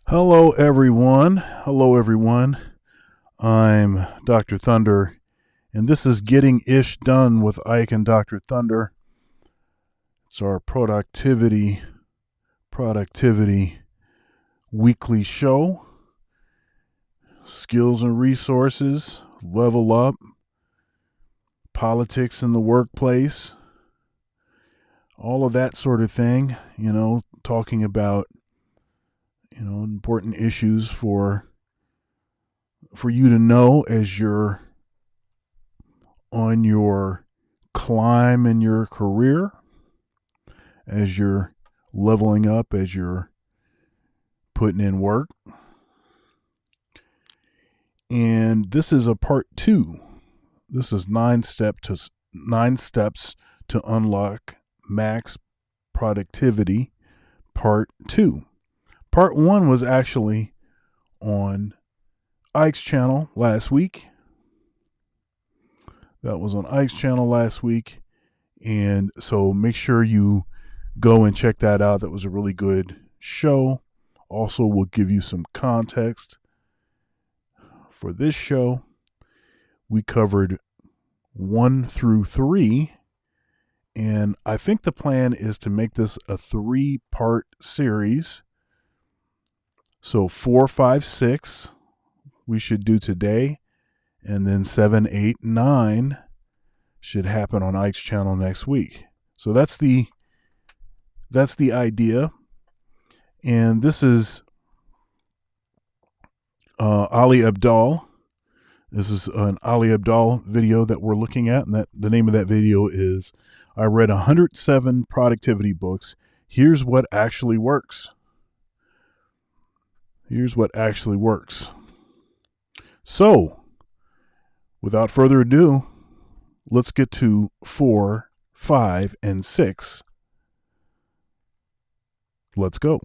Hello, everyone. Hello, everyone. I'm Dr. Thunder, and this is Getting Ish Done with Ike and Dr. Thunder. It's our productivity weekly show. Skills and resources, level up, politics in the workplace, all of that sort of thing, talking about important issues for you to know as you're on your climb in your career, as you're leveling up, as you're putting in work. And this is a part 2. This is 9 steps to unlock max productivity, part 2. Part 1 was actually on Ike's channel last week. That was on Ike's channel last week. And so make sure you go and check that out. That was a really good show. Also, we'll give you some context for this show. We covered 1 through 3. And I think the plan is to make this a 3-part series. So 4, 5, 6 we should do today, and then 7, 8, 9 should happen on Ike's channel next week. So that's the idea. And this is Ali Abdaal. This is an Ali Abdaal video that we're looking at, and that the name of that video is I read 107 productivity books. Here's what actually works. Here's what actually works. So, without further ado, let's get to 4, 5, and 6. Let's go.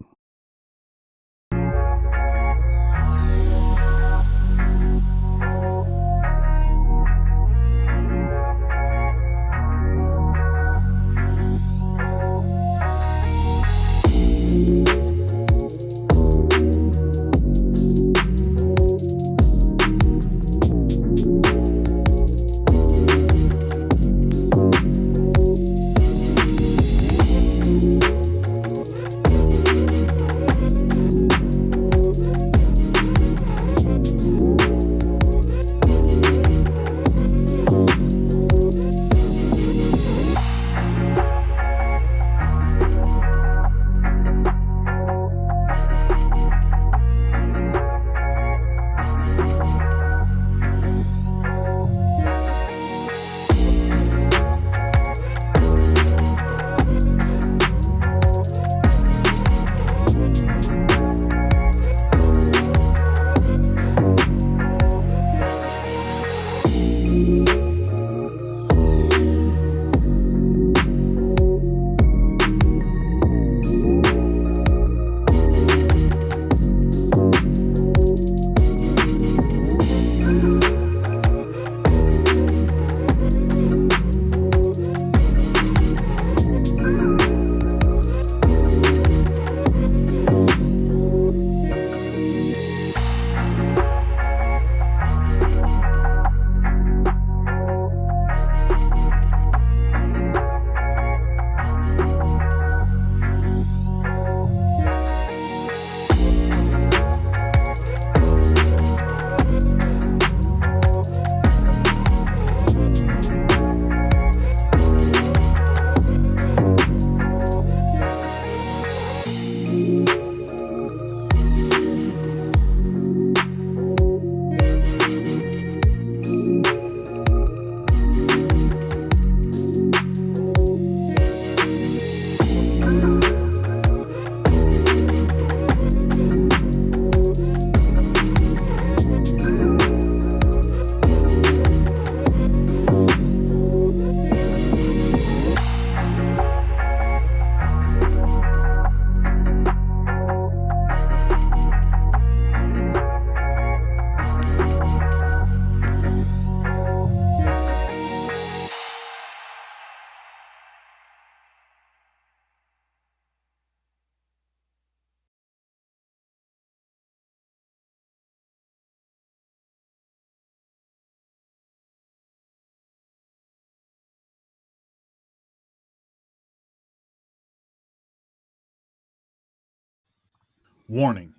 Warning: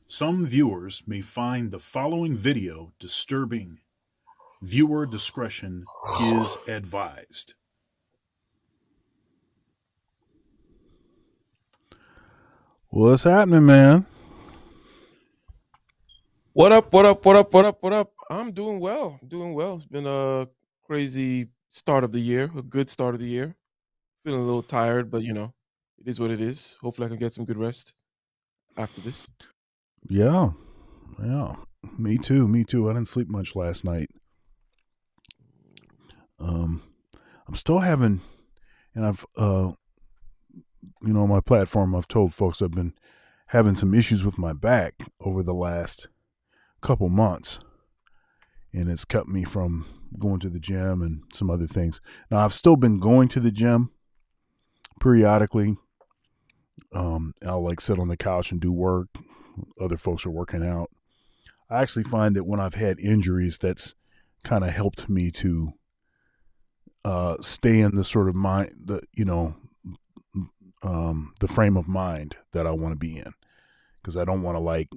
some viewers may find the following video disturbing. Viewer discretion is advised. What's happening, man? What up? What up? What up? What up? What up? I'm doing well. Doing well. It's been a crazy start of the year, a good start of the year. Feeling a little tired, but it is what it is. Hopefully, I can get some good rest after this. Yeah, yeah. Me too. Me too. I didn't sleep much last night. I'm still having, and I've, on my platform, I've told folks I've been having some issues with my back over the last couple months, and it's kept me from going to the gym and some other things. Now, I've still been going to the gym periodically. I'll like sit on the couch and do work. Other folks are working out. I actually find that when I've had injuries, that's kind of helped me to stay in the sort of mind, the frame of mind that I want to be in, because I don't want to like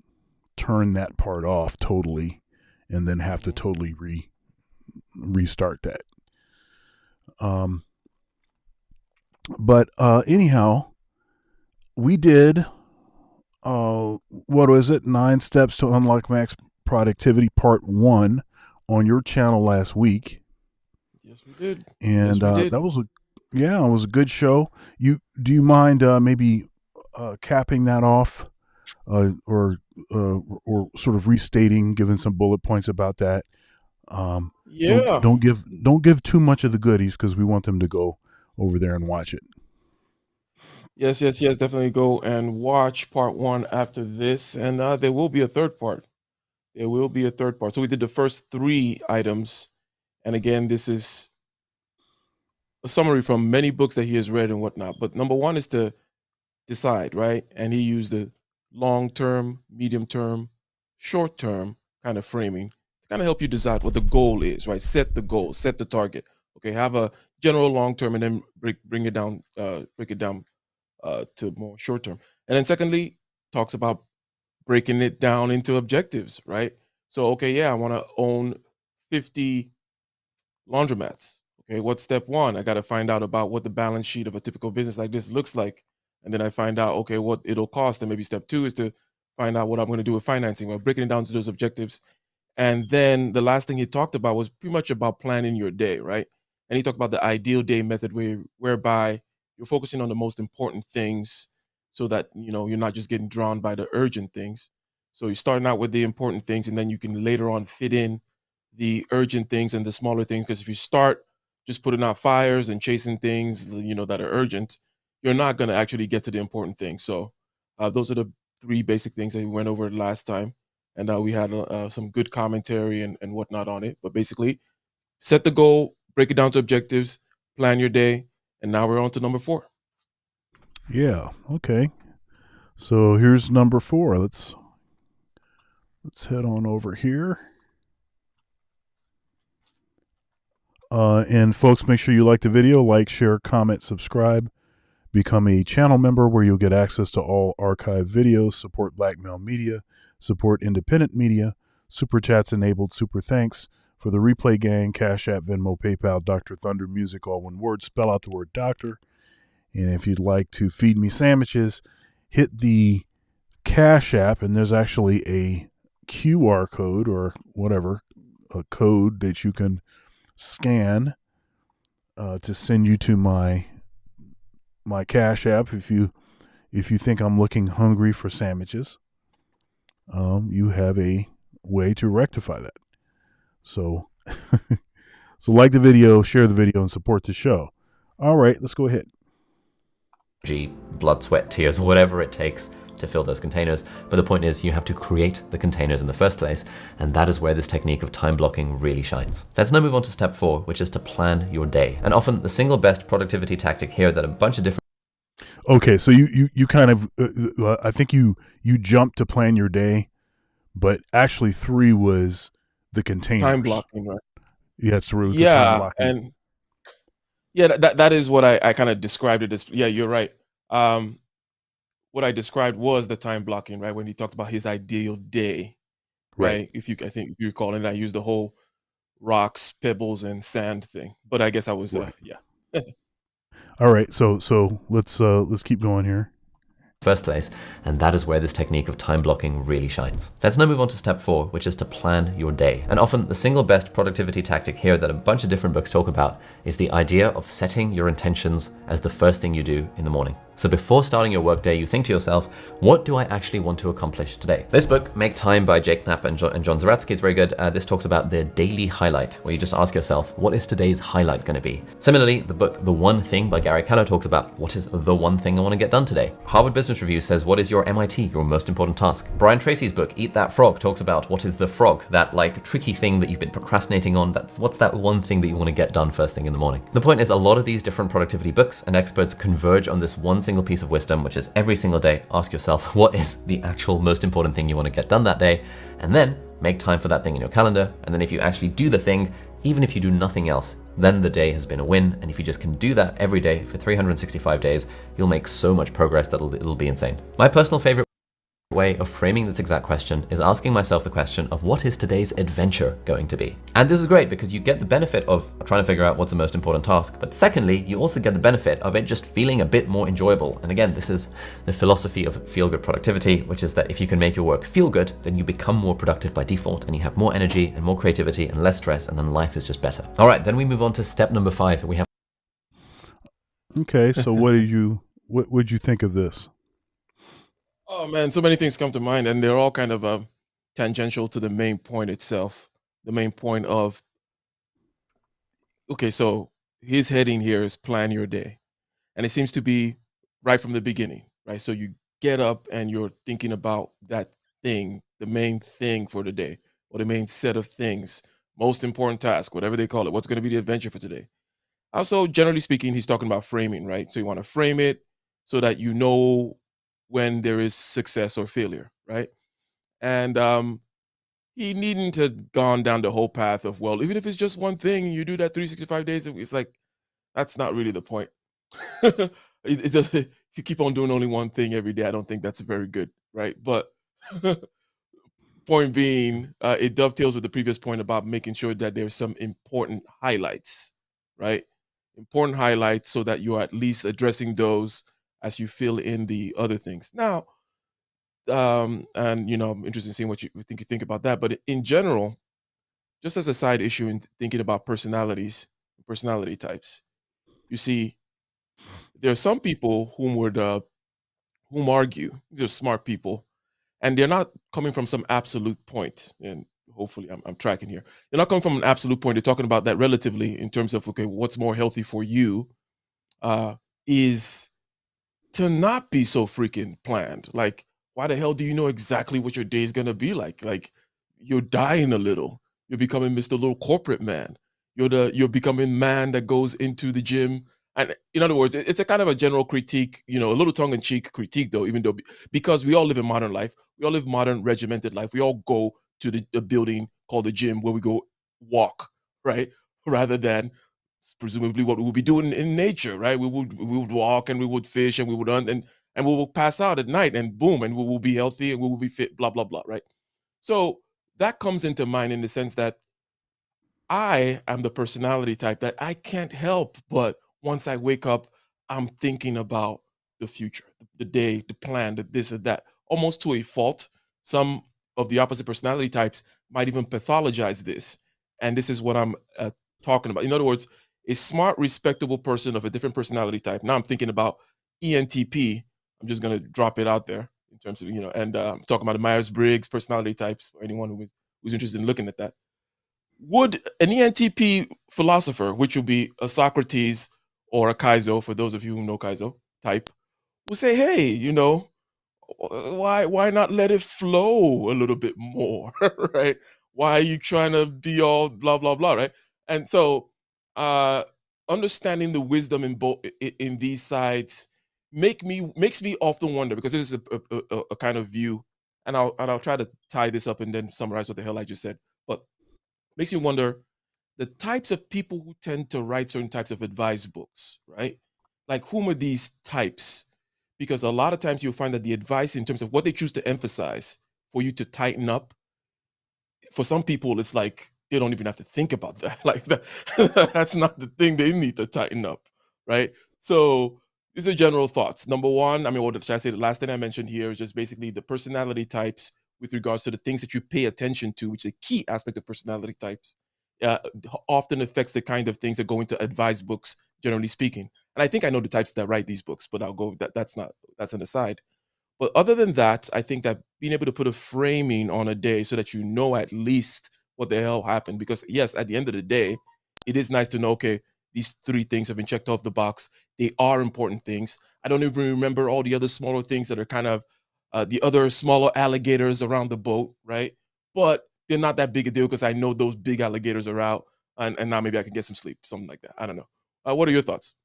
turn that part off totally and then have to totally restart that. But anyhow, we did what was it? 9 Steps to Unlock Max Productivity Part 1 on your channel last week. Yes, we did. And Yes, we did. that was it was a good show. Do you mind maybe capping that off, or sort of restating, giving some bullet points about that? Yeah. Don't give too much of the goodies, because we want them to go over there and watch it. Yes, yes, yes. Definitely go and watch part one after this, and there will be a third part. There will be a third part. So we did the first three items, and again, this is a summary from many books that he has read and whatnot. But number one is to decide, right? And he used the long term, medium term, short term kind of framing to kind of help you decide what the goal is, right? Set the goal, set the target. Okay, have a general long term, and then break it down to more short term. And then secondly, talks about breaking it down into objectives, right? So okay, yeah, I want to own 50 laundromats. Okay, what's step one? I got to find out about what the balance sheet of a typical business like this looks like. And then I find out, okay, what it'll cost. And maybe step two is to find out what I'm going to do with financing. Well, breaking it down to those objectives. And then the last thing he talked about was pretty much about planning your day, right? And he talked about the ideal day method whereby you're focusing on the most important things so that, you're not just getting drawn by the urgent things. So you're starting out with the important things, and then you can later on fit in the urgent things and the smaller things. Because if you start just putting out fires and chasing things, that are urgent, you're not going to actually get to the important things. So those are the three basic things that we went over last time, and we had some good commentary and whatnot on it. But basically, set the goal, break it down to objectives, plan your day, and now we're on to number 4. Yeah. Okay. So here's number 4. Let's head on over here. And folks, make sure you like the video, like, share, comment, subscribe, become a channel member where you'll get access to all archived videos, support Black Male Media, support independent media, super chats enabled, super thanks for the Replay Gang, Cash App, Venmo, PayPal, Dr. Thunder Music, all one word. Spell out the word doctor. And if you'd like to feed me sandwiches, hit the Cash App, and there's actually a QR code or whatever, a code that you can scan to send you to my Cash App if you think I'm looking hungry for sandwiches. You have a way to rectify that. So so like the video, share the video, and support the show. All right, let's go ahead. Blood, sweat, tears, whatever it takes to fill those containers. But the point is, you have to create the containers in the first place, and that is where this technique of time blocking really shines. Let's now move on to step 4, which is to plan your day. And often the single best productivity tactic here that a bunch of different... Okay, so you kind of, I think you jumped to plan your day, but actually 3 was the containers. Time blocking, right? Yeah, it's really Yeah, time blocking. and yeah, that is what I kind of described it as. Yeah, you're right. what I described was the time blocking, right? When he talked about his ideal day, right? I think if you recall, and I used the whole rocks, pebbles, and sand thing. But I guess I was, Right. yeah. All right. So let's keep going here. First place, and that is where this technique of time blocking really shines. Let's now move on to step 4, which is to plan your day. And often the single best productivity tactic here that a bunch of different books talk about is the idea of setting your intentions as the first thing you do in the morning. So before starting your workday, you think to yourself, what do I actually want to accomplish today? This book, Make Time by Jake Knapp and John Zeratsky, is very good. This talks about their daily highlight, where you just ask yourself, what is today's highlight going to be? Similarly, the book The One Thing by Gary Keller talks about what is the one thing I want to get done today. Harvard Business Review says, what is your MIT, your most important task? Brian Tracy's book, Eat That Frog, talks about what is the frog, that like tricky thing that you've been procrastinating on. What's that one thing that you want to get done first thing in the morning? The point is, a lot of these different productivity books and experts converge on this one single piece of wisdom, which is every single day, ask yourself, what is the actual most important thing you want to get done that day? And then make time for that thing in your calendar. And then if you actually do the thing, even if you do nothing else, then the day has been a win. And if you just can do that every day for 365 days, you'll make so much progress that it'll be insane. My personal favorite way of framing this exact question is asking myself the question of what is today's adventure going to be? And this is great because you get the benefit of trying to figure out what's the most important task. But secondly, you also get the benefit of it just feeling a bit more enjoyable. And again, this is the philosophy of feel-good productivity, which is that if you can make your work feel good, then you become more productive by default and you have more energy and more creativity and less stress, and then life is just better. All right, then we move on to step number 5. We have Okay. So what would you think of this? Oh man, so many things come to mind, and they're all kind of tangential to the main point itself. The main point of, okay, so his heading here is plan your day, and it seems to be right from the beginning, right? So you get up and you're thinking about that thing, the main thing for the day, or the main set of things, most important task, whatever they call it. What's going to be the adventure for today? Also, generally speaking, he's talking about framing, right? So you want to frame it so that you know when there is success or failure, right? And he needn't have gone down the whole path of, well, even if it's just one thing and you do that 365 days, it's like that's not really the point. It does, if you keep on doing only one thing every day, I don't think that's very good, right? But point being, it dovetails with the previous point about making sure that there's some important highlights, right? Important highlights so that you're at least addressing those as you fill in the other things. Now, and I'm interested in seeing what you think about that. But in general, just as a side issue in thinking about personality types, you see, there are some people whom argue, these are smart people, and they're not coming from some absolute point. And hopefully, I'm tracking here. They're not coming from an absolute point. They're talking about that relatively in terms of, okay, what's more healthy for you is to not be so freaking planned. Like, why the hell do you know exactly what your day is gonna be like? Like, you're dying a little. You're becoming Mr. Little Corporate Man. You're becoming man that goes into the gym. And in other words, it's a kind of a general critique, a little tongue-in-cheek critique, though, even though because we all live in modern life, we all live modern regimented life. We all go to a building called the gym where we go walk, right? Rather than presumably what we would be doing in nature, right? We would walk and we would fish and we would hunt and we will pass out at night and boom, and we will be healthy and we will be fit, blah, blah, blah, right? So that comes into mind in the sense that I am the personality type that I can't help but once I wake up, I'm thinking about the future, the day, the plan, the this or that, almost to a fault. Some of the opposite personality types might even pathologize this. And this is what I'm talking about. In other words, a smart, respectable person of a different personality type. Now I'm thinking about ENTP. I'm just going to drop it out there in terms of, and I'm talking about the Myers Briggs personality types for anyone who's interested in looking at that. Would an ENTP philosopher, which would be a Socrates or a Kaizo, for those of you who know Kaizo type, would say, hey, why not let it flow a little bit more, right? Why are you trying to be all blah blah blah, right? And so, uh, understanding the wisdom in both in these sides makes me often wonder, because this is a kind of view, and I'll try to tie this up and then summarize what the hell I just said, but makes you wonder the types of people who tend to write certain types of advice books, right? Like, whom are these types? because a lot of times you'll find that the advice in terms of what they choose to emphasize for you to tighten up, for some people, it's like they don't even have to think about that. Like that's not the thing they need to tighten up, right? So these are general thoughts. Number one, I mean, what should I say? The last thing I mentioned here is just basically the personality types with regards to the things that you pay attention to, which is a key aspect of personality types. Often affects the kind of things that go into advice books, generally speaking. And I think I know the types that write these books, but I'll go. That's an aside. But other than that, I think that being able to put a framing on a day so that you know at least what the hell happened. Because yes, at the end of the day, it is nice to know, okay, these three things have been checked off the box. They are important things. I don't even remember all the other smaller things that are kind of the other smaller alligators around the boat, right? But they're not that big a deal because I know those big alligators are out, and now maybe I can get some sleep, something like that. I don't know. What are your thoughts?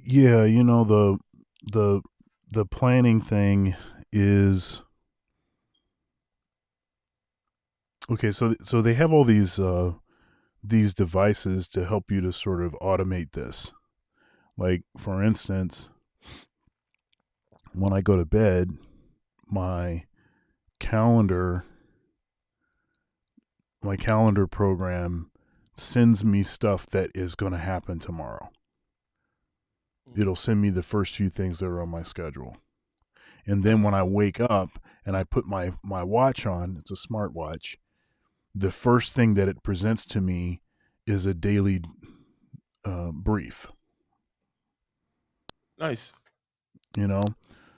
Yeah, the planning thing is okay. So they have all these devices to help you to sort of automate this. Like, for instance, when I go to bed, my calendar program sends me stuff that is going to happen tomorrow. It'll send me the first few things that are on my schedule. And then when I wake up and I put my watch on, it's a smartwatch, the first thing that it presents to me is a daily brief. Nice.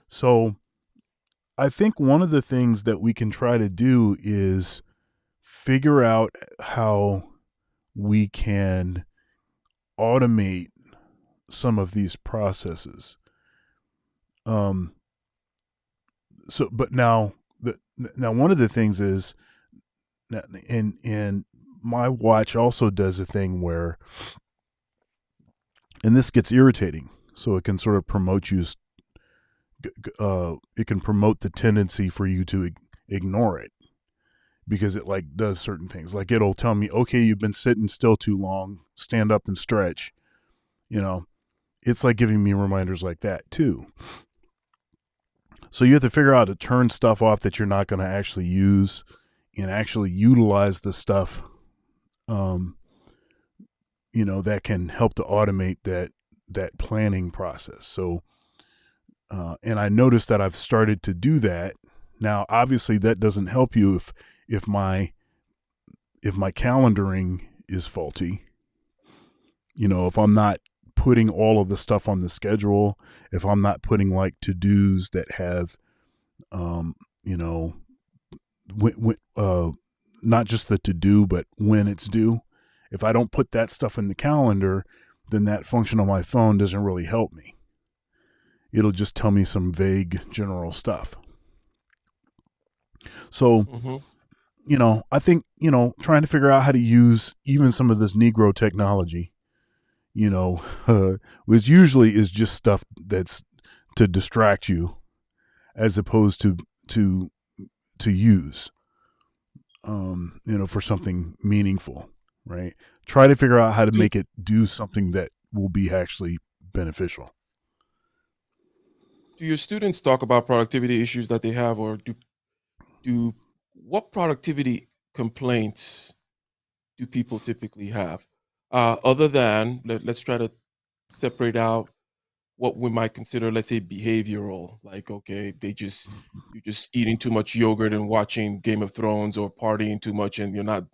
So I think one of the things that we can try to do is figure out how we can automate some of these processes. But now one of the things is, and my watch also does a thing where, and this gets irritating, so it can sort of promote you. It can promote the tendency for you to ignore it, because it like does certain things. Like, it'll tell me, okay, you've been sitting still too long, stand up and stretch. It's like giving me reminders like that too. So you have to figure out how to turn stuff off that you're not going to actually use and actually utilize the stuff, that can help to automate that planning process. So, and I noticed that I've started to do that. Now, obviously that doesn't help you if my calendaring is faulty. If I'm not putting all of the stuff on the schedule, if I'm not putting like to-dos that have, not just the to-do, but when it's due. If I don't put that stuff in the calendar, then that function on my phone doesn't really help me. It'll just tell me some vague general stuff. So, I think, trying to figure out how to use even some of this Negro technology, which usually is just stuff that's to distract you as opposed to use, for something meaningful, right? Try to figure out how to make it do something that will be actually beneficial. Do your students talk about productivity issues that they have, or do what productivity complaints do people typically have? Other than, let's try to separate out what we might consider, let's say, behavioral, like, okay, you're just eating too much yogurt and watching Game of Thrones, or partying too much, and you're not,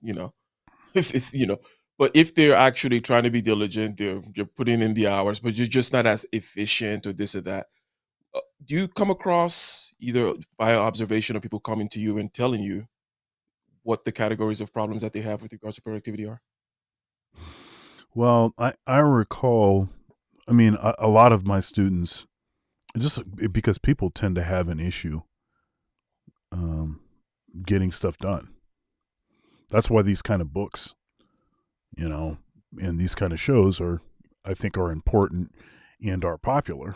if but if they're actually trying to be diligent, you're putting in the hours, but you're just not as efficient, or this or that. Do you come across, either via observation or people coming to you and telling you what the categories of problems that they have with regards to productivity are? Well, I recall, a lot of my students, just because people tend to have an issue getting stuff done. That's why these kind of books, and these kind of shows I think are important and are popular,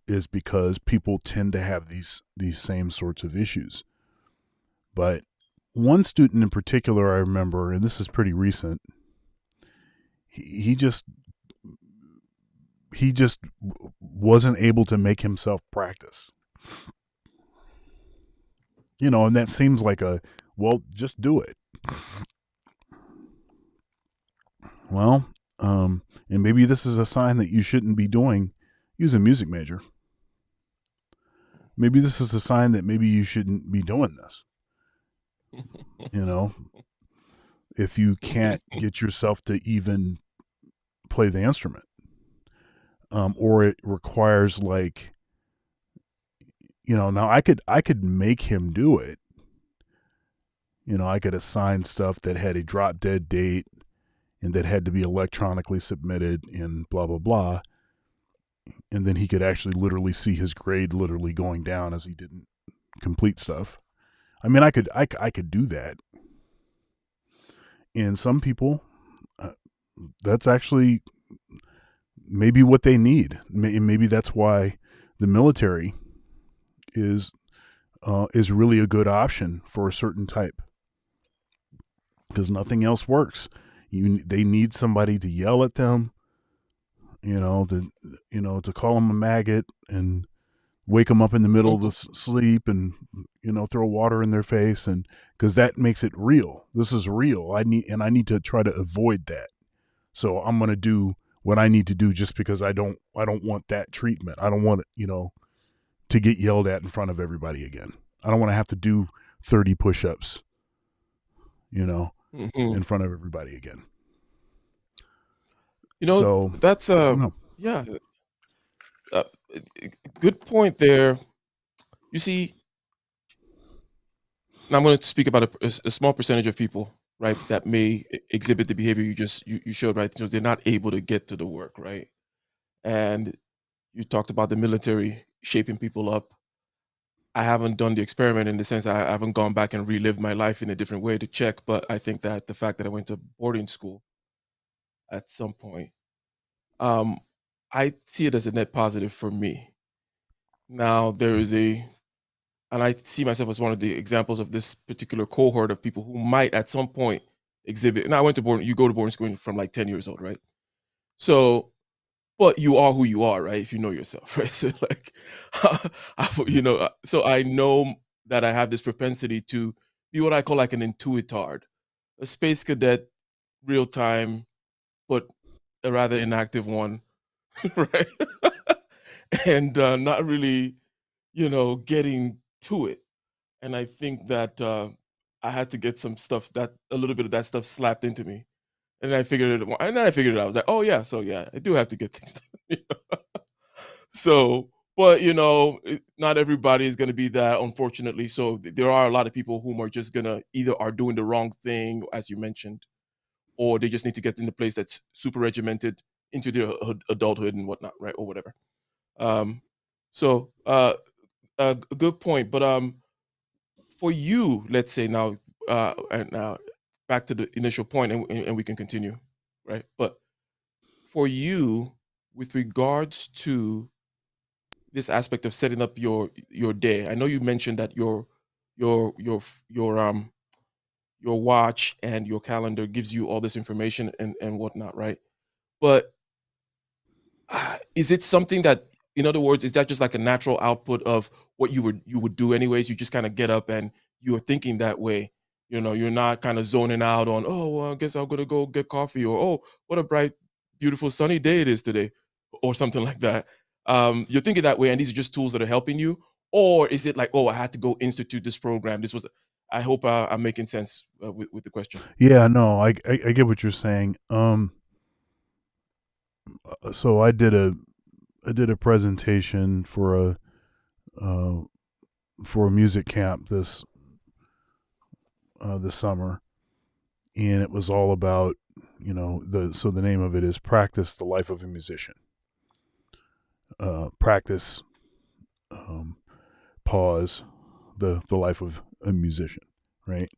is because people tend to have these same sorts of issues. But one student in particular I remember, and this is pretty recent, he just he just wasn't able to make himself practice. And that seems like just do it. Well, and maybe this is a sign that you shouldn't be use a music major. Maybe this is a sign that maybe you shouldn't be doing this. If you can't get yourself to even play the instrument, or it requires now I could make him do it. I could assign stuff that had a drop dead date and that had to be electronically submitted and blah, blah, blah. And then he could actually literally see his grade literally going down as he didn't complete stuff. I mean, I could do that. And some people, that's actually maybe what they need. Maybe that's why the military is really a good option for a certain type, because nothing else works. They need somebody to yell at them, to call them a maggot and wake them up in the middle of the sleep and, throw water in their face, and because that makes it real. This is real. I need to try to avoid that. So I'm going to do what I need to do just because I don't want that treatment. I don't want it, to get yelled at in front of everybody again. I don't want to have to do 30 push-ups, in front of everybody again. So, that's yeah, good point there. You see, now I'm going to speak about a small percentage of people, right, that may exhibit the behavior you showed, right? Because they're not able to get to the work, right? And you talked about the military shaping people up. I haven't done the experiment in the sense I haven't gone back and relived my life in a different way to check, but I think that the fact that I went to boarding school at some point, I see it as a net positive for me. Now and I see myself as one of the examples of this particular cohort of people who might at some point exhibit. Now, you go to boarding school from like 10 years old, right? So, but you are who you are, right? If you know yourself, right? So so I know that I have this propensity to be what I call like an intuitard, a space cadet, real time, but a rather inactive one, right? And not really, getting to it. And I think that I had to get a little bit of that stuff slapped into me. And I figured it, and then I figured it out. I was like, oh yeah, so yeah, I do have to get things done. So, but not everybody is going to be that, unfortunately. So there are a lot of people whom are just gonna either are doing the wrong thing, as you mentioned, or they just need to get in a place that's super regimented into their adulthood and whatnot, right, or whatever. So a good point. But for you, let's say now, and now back to the initial point, and we can continue, right? But for you, with regards to this aspect of setting up your day, I know you mentioned that your watch and your calendar gives you all this information and whatnot, right? But is it something that, in other words, is that just like a natural output of what you would do anyways? You just kind of get up and you're thinking that way. You're not kind of zoning out on, oh, well, I guess I'm gonna go get coffee, or oh, what a bright, beautiful, sunny day it is today, or something like that. You're thinking that way, and these are just tools that are helping you, or is it like, oh, I had to go institute this program? This was. I hope I'm making sense with the question. Yeah, no, I get what you're saying. So I did a presentation for a music camp this summer, and it was all about the name of it is Practice the Life of a Musician. Practice, pause, the life of a musician, right?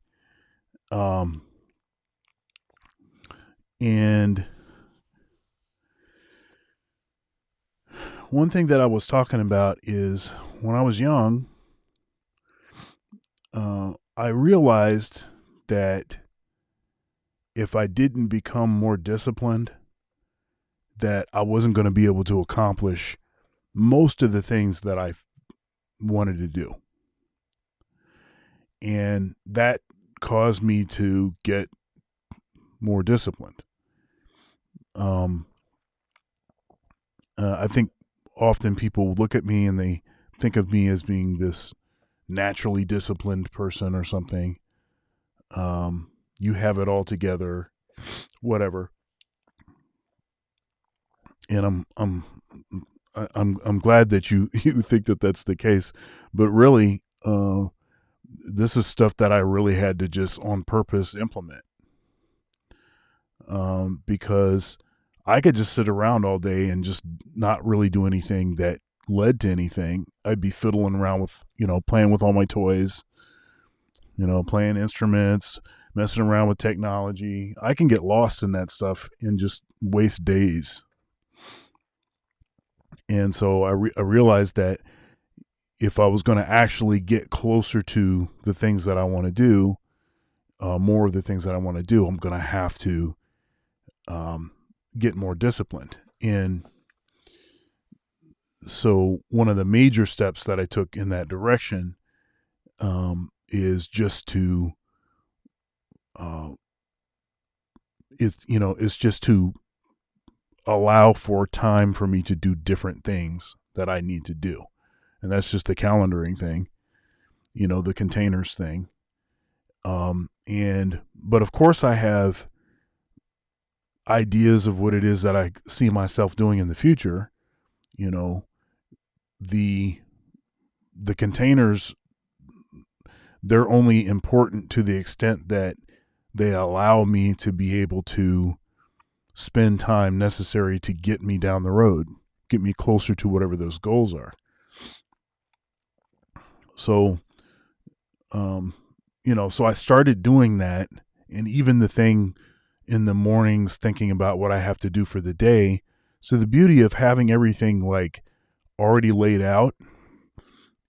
And one thing that I was talking about is when I was young, I realized that if I didn't become more disciplined, that I wasn't going to be able to accomplish most of the things that I wanted to do. And that caused me to get more disciplined. I think often people look at me and they think of me as being this naturally disciplined person or something. You have it all together, whatever. And I'm glad that you think that that's the case, but really, this is stuff that I really had to just on purpose implement. Because I could just sit around all day and just not really do anything that led to anything. I'd be fiddling around with, playing with all my toys, playing instruments, messing around with technology. I can get lost in that stuff and just waste days. And so I realized that if I was going to actually get closer to the things that I want to do, more of the things that I want to do, I'm going to have to get more disciplined. And so one of the major steps that I took in that direction is just to allow for time for me to do different things that I need to do. And that's just the calendaring thing, the containers thing. But of course I have ideas of what it is that I see myself doing in the future. The containers, they're only important to the extent that they allow me to be able to spend time necessary to get me down the road, get me closer to whatever those goals are. So, so I started doing that, and even the thing in the mornings thinking about what I have to do for the day. So the beauty of having everything like already laid out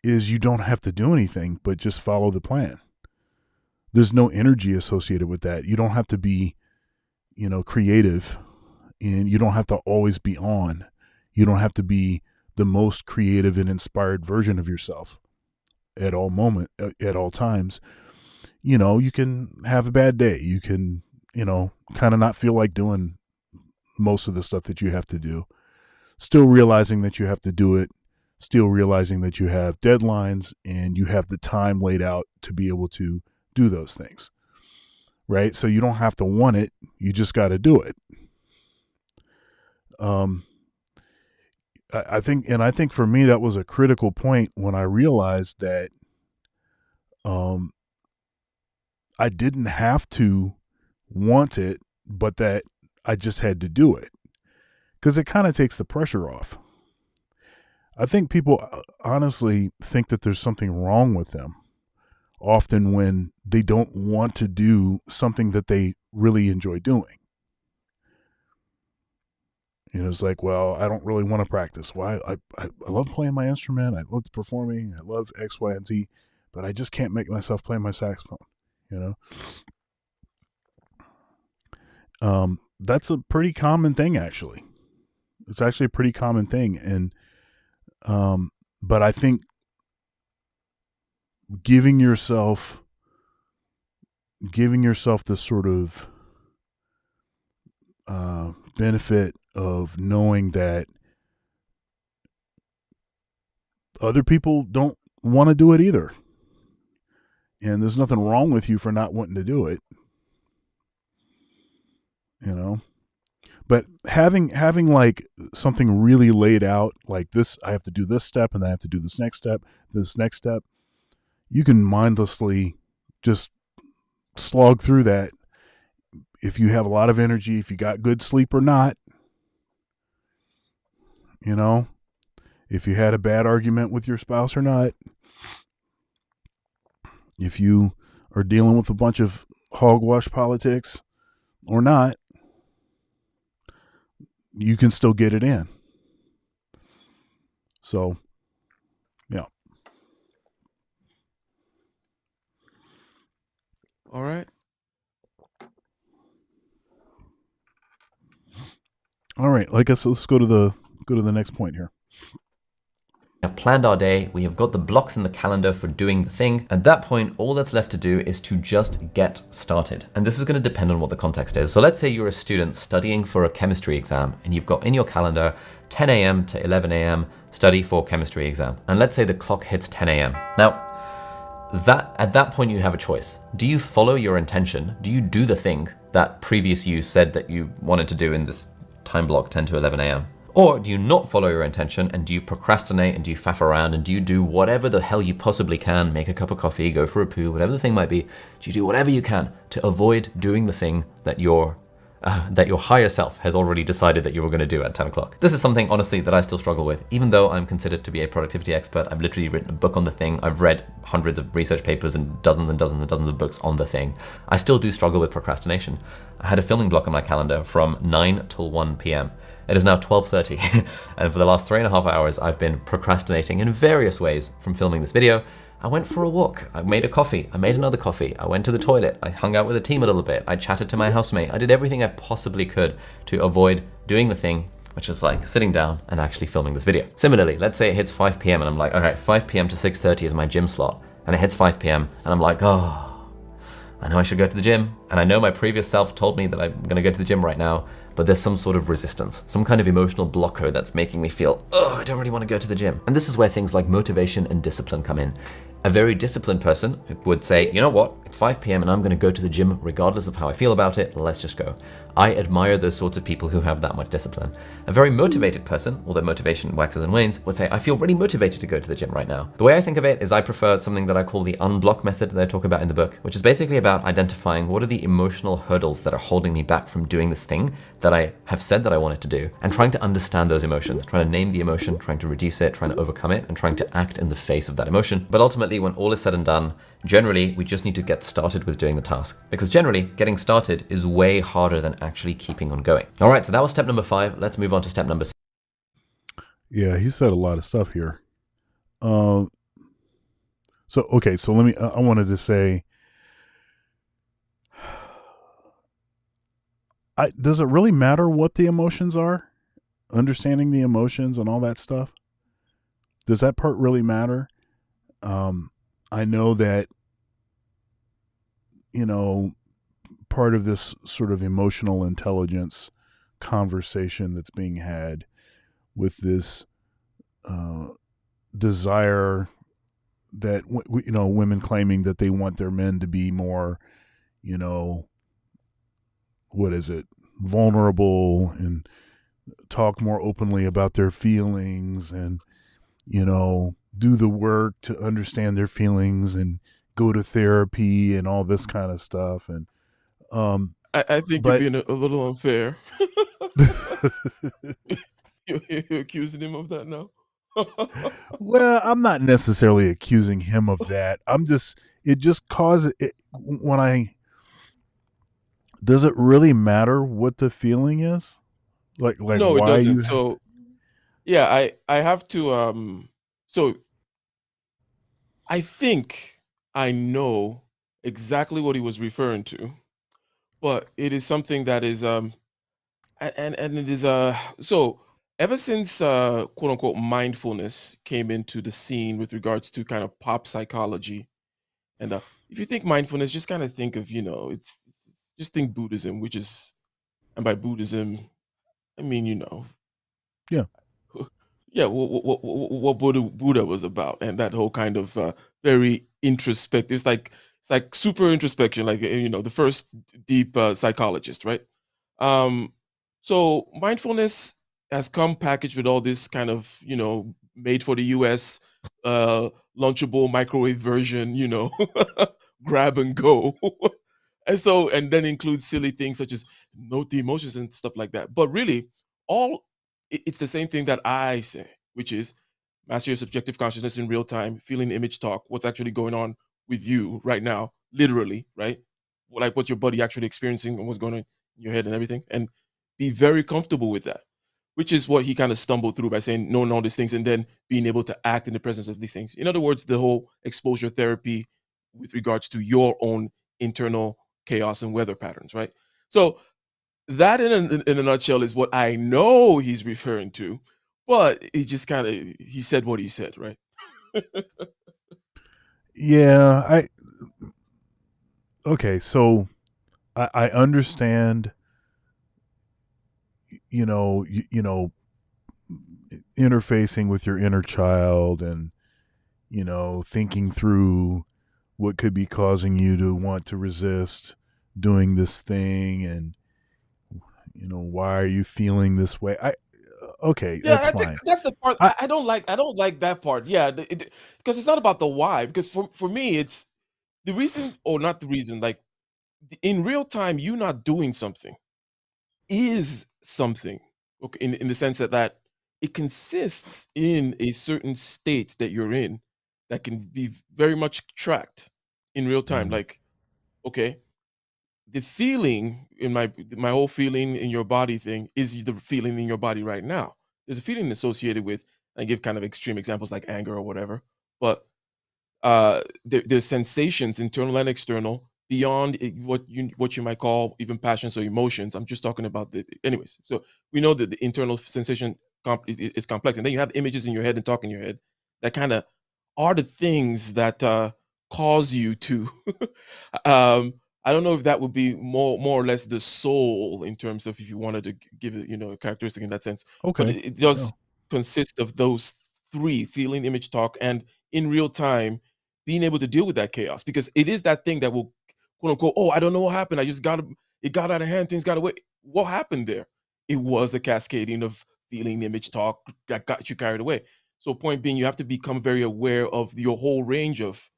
is you don't have to do anything but just follow the plan. There's no energy associated with that. You don't have to be, creative, and you don't have to always be on. You don't have to be the most creative and inspired version of yourself at all times. You can have a bad day. You can, kind of not feel like doing most of the stuff that you have to do. Still realizing that you have to do it. Still realizing that you have deadlines and you have the time laid out to be able to do those things. Right? So you don't have to want it. You just got to do it. I think for me, that was a critical point when I realized that I didn't have to want it, but that I just had to do it, because it kind of takes the pressure off. I think people honestly think that there's something wrong with them often when they don't want to do something that they really enjoy doing. It's like, well, I don't really want to practice. Why? I love playing my instrument. I love performing. I love X, Y, and Z, but I just can't make myself play my saxophone. That's a pretty common thing, actually. It's actually a pretty common thing. And, but I think giving yourself this sort of benefit of knowing that other people don't want to do it either. And there's nothing wrong with you for not wanting to do it. But having like something really laid out like this, I have to do this step and then I have to do this next step, you can mindlessly just slog through that. If you have a lot of energy, if you got good sleep or not, if you had a bad argument with your spouse or not, if you are dealing with a bunch of hogwash politics or not, you can still get it in. So, yeah. All right. All right. I guess let's go to the next point here. We have planned our day, we have got the blocks in the calendar for doing the thing. At that point, all that's left to do is to just get started. And this is going to depend on what the context is. So let's say you're a student studying for a chemistry exam and you've got in your calendar 10 a.m. to 11 a.m. study for chemistry exam. And let's say the clock hits 10 a.m. Now, at that point you have a choice. Do you follow your intention? Do you do the thing that previous you said that you wanted to do in this time block 10 to 11 a.m.? Or do you not follow your intention and do you procrastinate and do you faff around and do you do whatever the hell you possibly can, make a cup of coffee, go for a poo, whatever the thing might be, do you do whatever you can to avoid doing the thing that your higher self has already decided that you were going to do at 10 o'clock. This is something, honestly, that I still struggle with. Even though I'm considered to be a productivity expert, I've literally written a book on the thing. I've read hundreds of research papers and dozens of books on the thing. I still do struggle with procrastination. I had a filming block on my calendar from 9 till 1 p.m. It is now 12:30, and for the last 3.5 hours, I've been procrastinating in various ways from filming this video. I went for a walk, I made a coffee, I made another coffee, I went to the toilet, I hung out with the team a little bit, I chatted to my housemate, I did everything I possibly could to avoid doing the thing, which is like sitting down and actually filming this video. Similarly, let's say it hits 5 p.m. and I'm like, all right, 5 p.m. to 6:30 is my gym slot, and it hits 5 p.m. and I'm like, oh, I know I should go to the gym, and I know my previous self told me that I'm gonna go to the gym right now, but there's some sort of resistance, some kind of emotional blocker that's making me feel, oh, I don't really want to go to the gym. And this is where things like motivation and discipline come in. A very disciplined person would say, you know what, it's 5 p.m. and I'm going to go to the gym regardless of how I feel about it, let's just go. I admire those sorts of people who have that much discipline. A very motivated person, although motivation waxes and wanes, would say, I feel really motivated to go to the gym right now. The way I think of it is I prefer something that I call the unblock method that I talk about in the book, which is basically about identifying what are the emotional hurdles that are holding me back from doing this thing that I have said that I wanted to do, and trying to understand those emotions, trying to name the emotion, trying to reduce it, trying to overcome it, and trying to act in the face of that emotion. But ultimately, when all is said and done, generally, we just need to get started with doing the task. Because generally, getting started is way harder than actually keeping on going. All right, so that was step number 5. Let's move on to step number 6. Yeah, he said a lot of stuff here. So let me, I wanted to say, does it really matter what the emotions are? Understanding the emotions and all that stuff? Does that part really matter? I know that, part of this sort of emotional intelligence conversation that's being had with this desire that, women claiming that they want their men to be more, vulnerable and talk more openly about their feelings and, do the work to understand their feelings and go to therapy and all this kind of stuff. And I think you're being a little unfair. You're accusing him of that now? Well, I'm not necessarily accusing him of that. It just causes it does it really matter what the feeling is? Like no, why it doesn't. you So yeah, I have to so I think I know exactly what he was referring to, but it is something that is and it is so ever since quote unquote mindfulness came into the scene with regards to kind of pop psychology, and if you think mindfulness, just kind of think of, just think Buddhism, which is, and by Buddhism I mean, Yeah. yeah, what Buddha was about, and that whole kind of very introspective. It's like super introspection, like the first deep psychologist, right? Um, so mindfulness has come packaged with all this kind of made for the U.S. Lunchable microwave version, grab and go, and then includes silly things such as note the emotions and stuff like that. But really, all it's the same thing that I say, which is master your subjective consciousness in real time, feeling image talk, what's actually going on with you right now, literally, right? Like what your body actually experiencing and what's going on in your head and everything, and be very comfortable with that, which is what he kind of stumbled through by saying knowing all these things and then being able to act in the presence of these things. In other words, the whole exposure therapy with regards to your own internal chaos and weather patterns, right? So that in a nutshell is what I know he's referring to, but he just kind of he said what he said, right? Yeah, okay, so I understand, you know, interfacing with your inner child and, thinking through what could be causing you to want to resist doing this thing, and, why are you feeling this way? Okay, Yeah, that's I think fine. that's the part I I don't like. I don't like that part. Yeah, because it's not about the why. Because for me, it's the reason, or not the reason. Like in real time, you not doing something is something. Okay, in the sense that it consists in a certain state that you're in that can be very much tracked in real time. mm, Like, okay, the feeling in my whole feeling in your body thing is the feeling in your body right now. There's a feeling associated with, I give kind of extreme examples like anger or whatever, but there's sensations, internal and external, beyond what you might call even passions or emotions. I'm just talking about the anyways. So we know that the internal sensation is complex, and then you have images in your head and talk in your head that kind of are the things that cause you to. I don't know if that would be more or less the soul in terms of if you wanted to give it, a characteristic in that sense, but okay. it does No. consist of those three: feeling, image, talk, and in real time being able to deal with that chaos, because it is that thing that will quote unquote, oh, I don't know what happened. It got out of hand. Things got away. What happened there? It was a cascading of feeling, image, talk that got you carried away. So point being, you have to become very aware of your whole range of,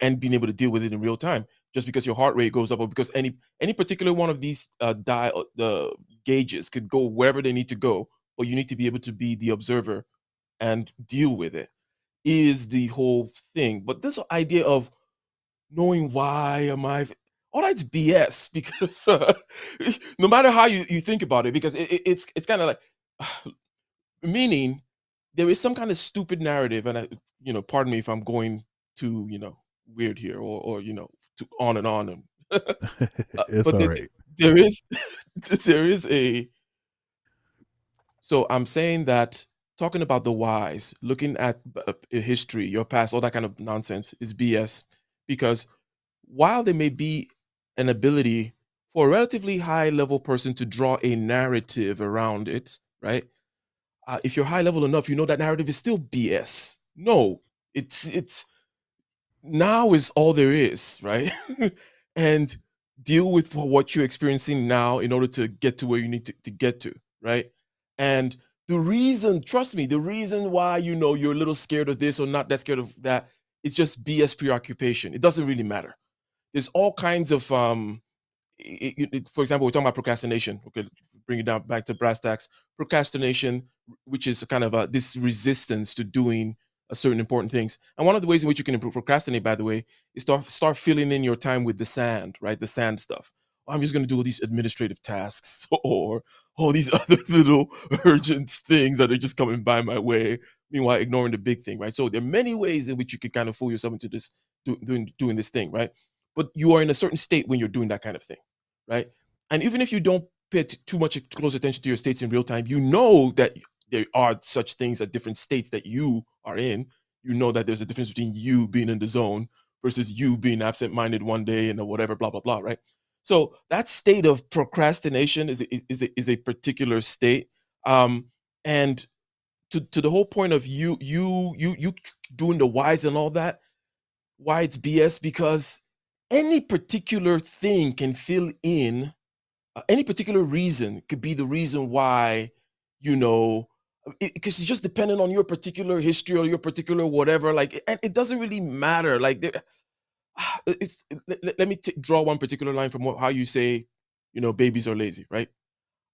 and being able to deal with it in real time. Just because your heart rate goes up, or because any particular one of these the gauges could go wherever they need to go, but you need to be able to be the observer and deal with it is the whole thing. But this idea of knowing why am I all that's BS because no matter how you think about it, because it's kind of like meaning there is some kind of stupid narrative, and pardon me if I'm going too weird here, or to on and on, and It's but all right. there is there is a so I'm saying that talking about the whys, looking at history, your past, all that kind of nonsense is BS, because while there may be an ability for a relatively high level person to draw a narrative around it, right? If you're high level enough, you know that narrative is still BS. No, it's now is all there is, right? And deal with what you're experiencing now in order to get to where you need to get to, right? And the reason, trust me, the reason why you're a little scared of this or not that scared of that, it's just BS preoccupation. It doesn't really matter. There's all kinds of for example, we're talking about procrastination. Okay, bring it down back to brass tacks. Procrastination, which is kind of this resistance to doing certain important things. And one of the ways in which you can improve procrastinate, by the way, is start filling in your time with the sand, right? The sand stuff. Oh, I'm just going to do all these administrative tasks or all these other little urgent things that are just coming by my way. Meanwhile, ignoring the big thing, right? So there are many ways in which you can kind of fool yourself into this doing this thing, right? But you are in a certain state when you're doing that kind of thing, right? And even if you don't pay too much close attention to your states in real time, you know that there are such things at different states that you are in. You know that there's a difference between you being in the zone versus you being absent-minded one day and whatever, blah blah blah, right? So that state of procrastination is a particular state, and to the whole point of you doing the whys and all that, why it's BS, because any particular thing can fill in any particular reason could be the reason why, you know, because it's just dependent on your particular history or your particular whatever. Like, and it doesn't really matter. Like, let me draw one particular line from how you say, babies are lazy, right?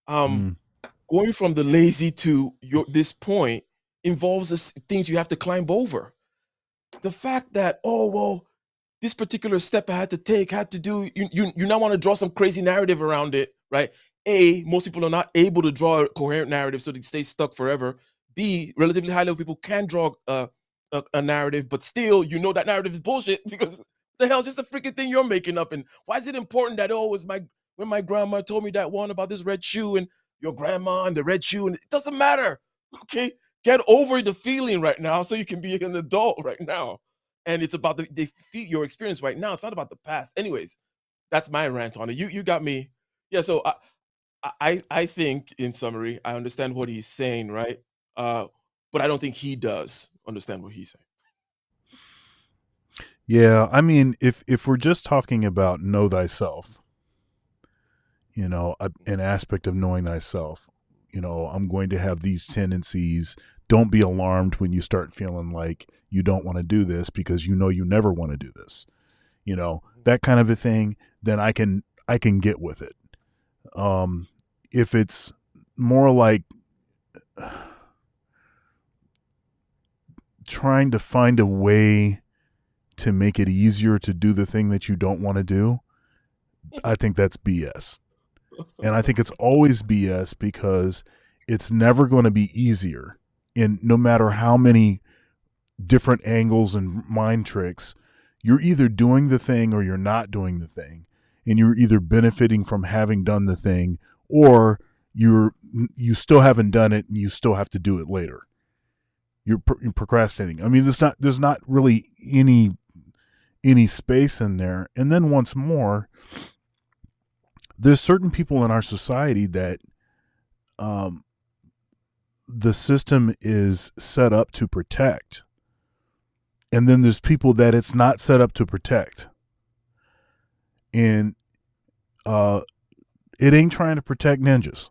Um, Mm, Going from the lazy to this point involves things you have to climb over. The fact that, oh well, this particular step I had to take, had to do, you now want to draw some crazy narrative around it, right? A, most people are not able to draw a coherent narrative, so they stay stuck forever. B, relatively high level people can draw a narrative, but still, that narrative is bullshit because the hell is just a freaking thing you're making up. And why is it important that, oh, it's my when my grandma told me that one about this red shoe and your grandma and the red shoe, and it doesn't matter. Okay, get over the feeling right now so you can be an adult right now. And it's about your experience right now. It's not about the past. Anyways, that's my rant on it. You got me. Yeah. So I think, in summary, I understand what he's saying, right? But I don't think he does understand what he's saying. Yeah, I mean, if we're just talking about know thyself, you know, an aspect of knowing thyself, you know, I'm going to have these tendencies. Don't be alarmed when you start feeling like you don't want to do this because you know you never want to do this. You know, that kind of a thing, then I can get with it. If it's more like trying to find a way to make it easier to do the thing that you don't want to do, I think that's BS. And I think it's always BS because it's never going to be easier. And no matter how many different angles and mind tricks, you're either doing the thing or you're not doing the thing. And you're either benefiting from having done the thing or you still haven't done it and you still have to do it later. You're procrastinating. I mean, there's not really any space in there. And then once more, there's certain people in our society that the system is set up to protect. And then there's people that it's not set up to protect. And it ain't trying to protect ninjas.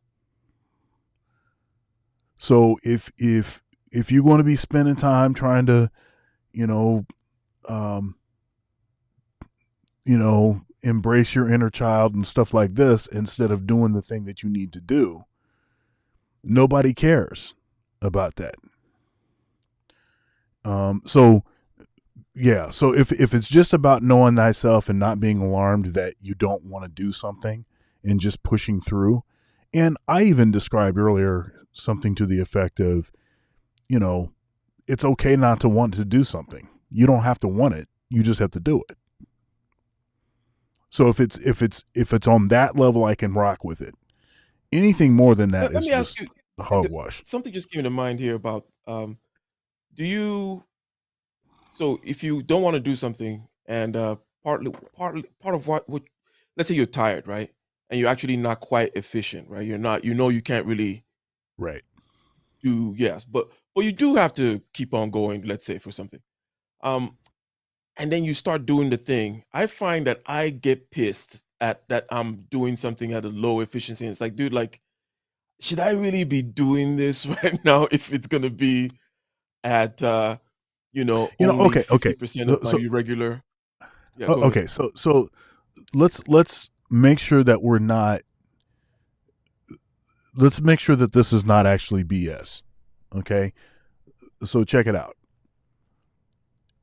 So if you're going to be spending time trying to, embrace your inner child and stuff like this instead of doing the thing that you need to do, nobody cares about that. So if it's just about knowing thyself and not being alarmed that you don't want to do something and just pushing through, and I even described earlier something to the effect of, it's okay not to want to do something. You don't have to want it. You just have to do it. So if it's on that level, I can rock with it. Anything more than that is just hogwash. Something just came to mind here about so if you don't want to do something and part of what let's say you're tired, right? And you're actually not quite efficient, right? You're not, you can't really right do, yes, but you do have to keep on going, let's say, for something. And then you start doing the thing. I find that I get pissed at that I'm doing something at a low efficiency. And it's like, dude, like, should I really be doing this right now if it's gonna be at only okay 50% of my regular? Yeah, okay, so let's make sure that let's make sure that this is not actually BS. Okay, so check it out.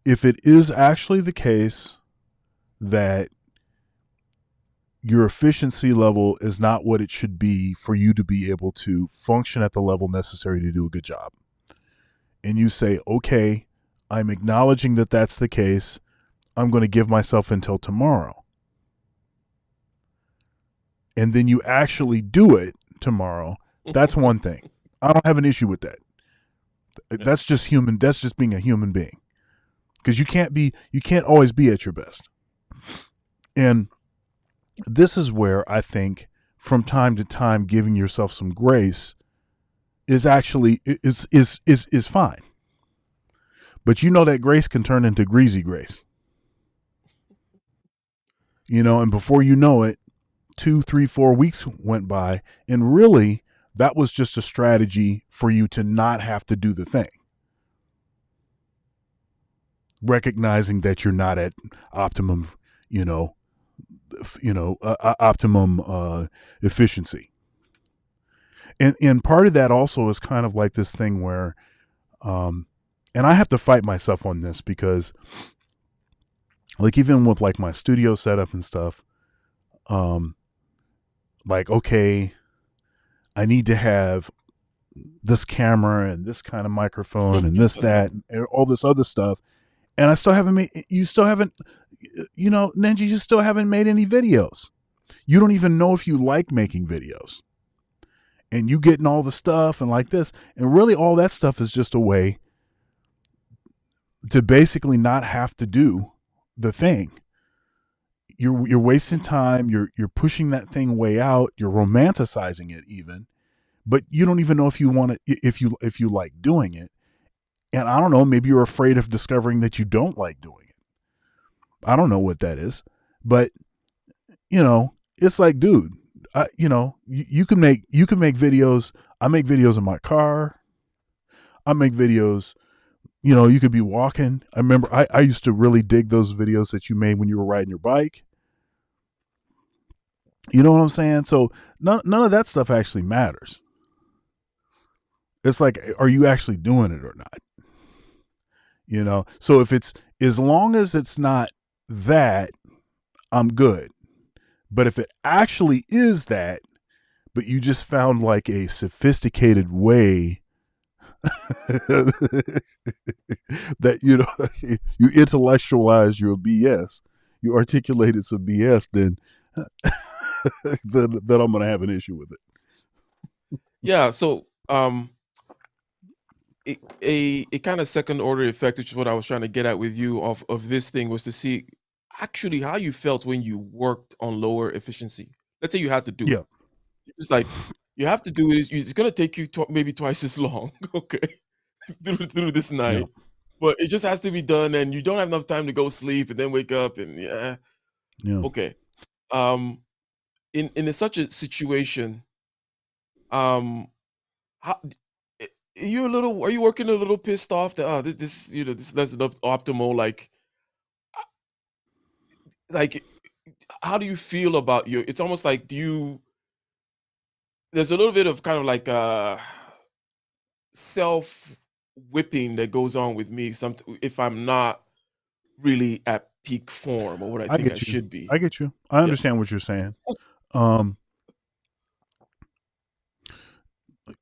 If it is actually the case that your efficiency level is not what it should be for you to be able to function at the level necessary to do a good job, and you say, okay, I'm acknowledging that that's the case, I'm going to give myself until tomorrow, and then you actually do it tomorrow, that's one thing. I don't have an issue with that. That's just human. That's just being a human being. Because you can't always be at your best. And this is where I think from time to time giving yourself some grace is actually is fine. But that grace can turn into greasy grace. And before you know it, 2, 3, 4 weeks went by, and really that was just a strategy for you to not have to do the thing. Recognizing that you're not at optimum, optimum efficiency. And part of that also is kind of like this thing where, and I have to fight myself on this because, like, even with like my studio setup and stuff, like, okay, I need to have this camera and this kind of microphone and this, that, and all this other stuff. And I still haven't made, Ninja, you still haven't made any videos. you don't even know if you like making videos, and you getting all the stuff and like this, and really all that stuff is just a way to basically not have to do the thing. You're wasting time. You're pushing that thing way out. You're romanticizing it even, but you don't even know if you want it, if you like doing it. And I don't know, maybe you're afraid of discovering that you don't like doing it. I don't know what that is, but it's like, dude, you can make videos. I make videos in my car. I make videos, you could be walking. I remember I used to really dig those videos that you made when you were riding your bike. You know what I'm saying? So none of that stuff actually matters. It's like, are you actually doing it or not? So if it's, as long as it's not that, I'm good. But if it actually is that, but you just found like a sophisticated way that, you intellectualize your BS, you articulated some BS, then then I'm going to have an issue with it. Yeah. So, a kind of second order effect, which is what I was trying to get at with you of this thing, was to see actually how you felt when you worked on lower efficiency. Let's say you had to do Yeah. it. It's like you have to do it. It's going to take you maybe twice as long, okay, through this night. Yeah. But it just has to be done, and you don't have enough time to go sleep and then wake up and Yeah. Okay. In such a situation, how are you working a little pissed off that this doesn't look optimal, like how do you feel about your, it's almost like, there's a little bit of kind of like self whipping that goes on with me if I'm not really at peak form or what I think I get you. should be. I get you. I understand what you're saying.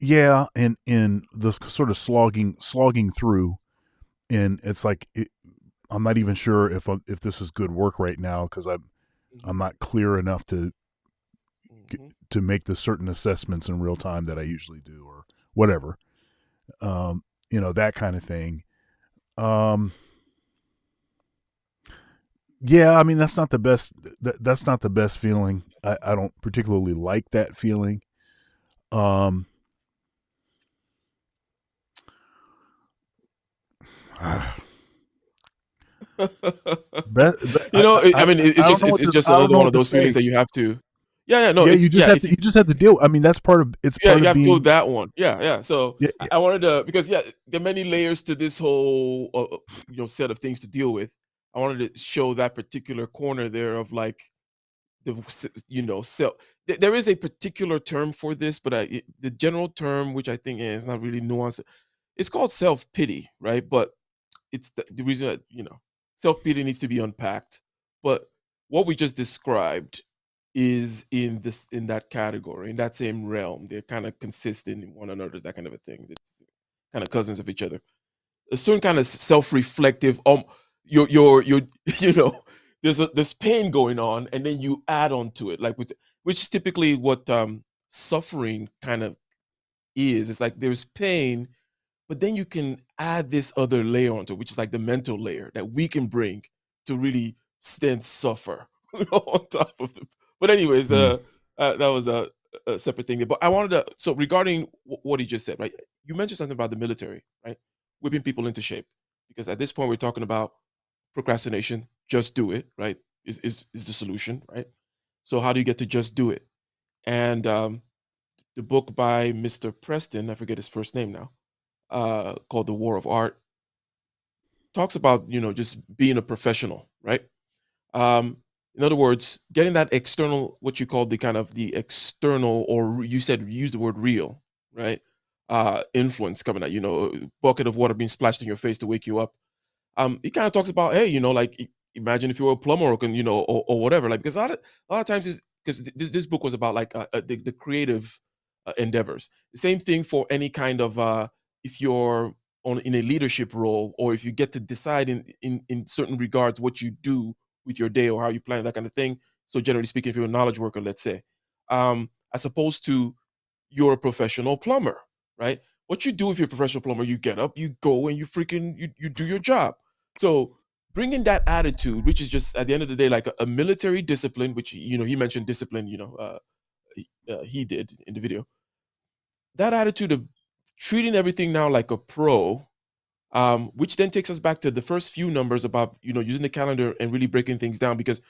Yeah, and in the sort of slogging through, and it's like I'm not even sure if this is good work right now, because I'm not clear enough to make the certain assessments in real time that I usually do, or whatever. That kind of thing. Yeah, I mean, that's not the best. That's not the best feeling. I don't particularly like that feeling. It's just another one of those feelings that you have to. You just have to deal. I mean, that's part of it's. Yeah, part you of have to being, deal with that one. Yeah. So I wanted to, because there are many layers to this whole set of things to deal with. I wanted to show that particular corner there of like there is a particular term for this, but the general term, which I think is not really nuanced, it's called self-pity, right? But it's the reason that self-pity needs to be unpacked. But what we just described is in that category, in that same realm. They're kind of consistent in one another, that kind of a thing. It's kind of cousins of each other. A certain kind of self-reflective, you're there's pain going on, and then you add on to it, which is typically what suffering kind of is. It's like there's pain, but then you can add this other layer onto it, which is like the mental layer that we can bring to really stand suffer on top of it. But anyways, that was a separate thing. But I wanted to, so regarding what he just said, right? You mentioned something about the military, right? Whipping people into shape. Because at this point, we're talking about procrastination. Just do it, right? Is the solution, right? So how do you get to just do it? And the book by Mr. Preston, I forget his first name now, called The War of Art, talks about just being a professional, right? In other words, getting that external, what you call the external, or you said use the word real, right? Influence coming at a bucket of water being splashed in your face to wake you up. He kind of talks about, hey, like imagine if you were a plumber or whatever, like, because a lot of times is because this book was about like the creative endeavors. The same thing for any kind of if you're in a leadership role, or if you get to decide in certain regards what you do with your day or how you plan, that kind of thing. So generally speaking, if you're a knowledge worker, let's say, as opposed to you're a professional plumber, right? What you do if you're a professional plumber, you get up, you go, and you do your job. So bringing that attitude, which is just at the end of the day like a military discipline, which he mentioned discipline, he did in the video. That attitude of treating everything now like a pro, which then takes us back to the first few numbers about using the calendar and really breaking things down, because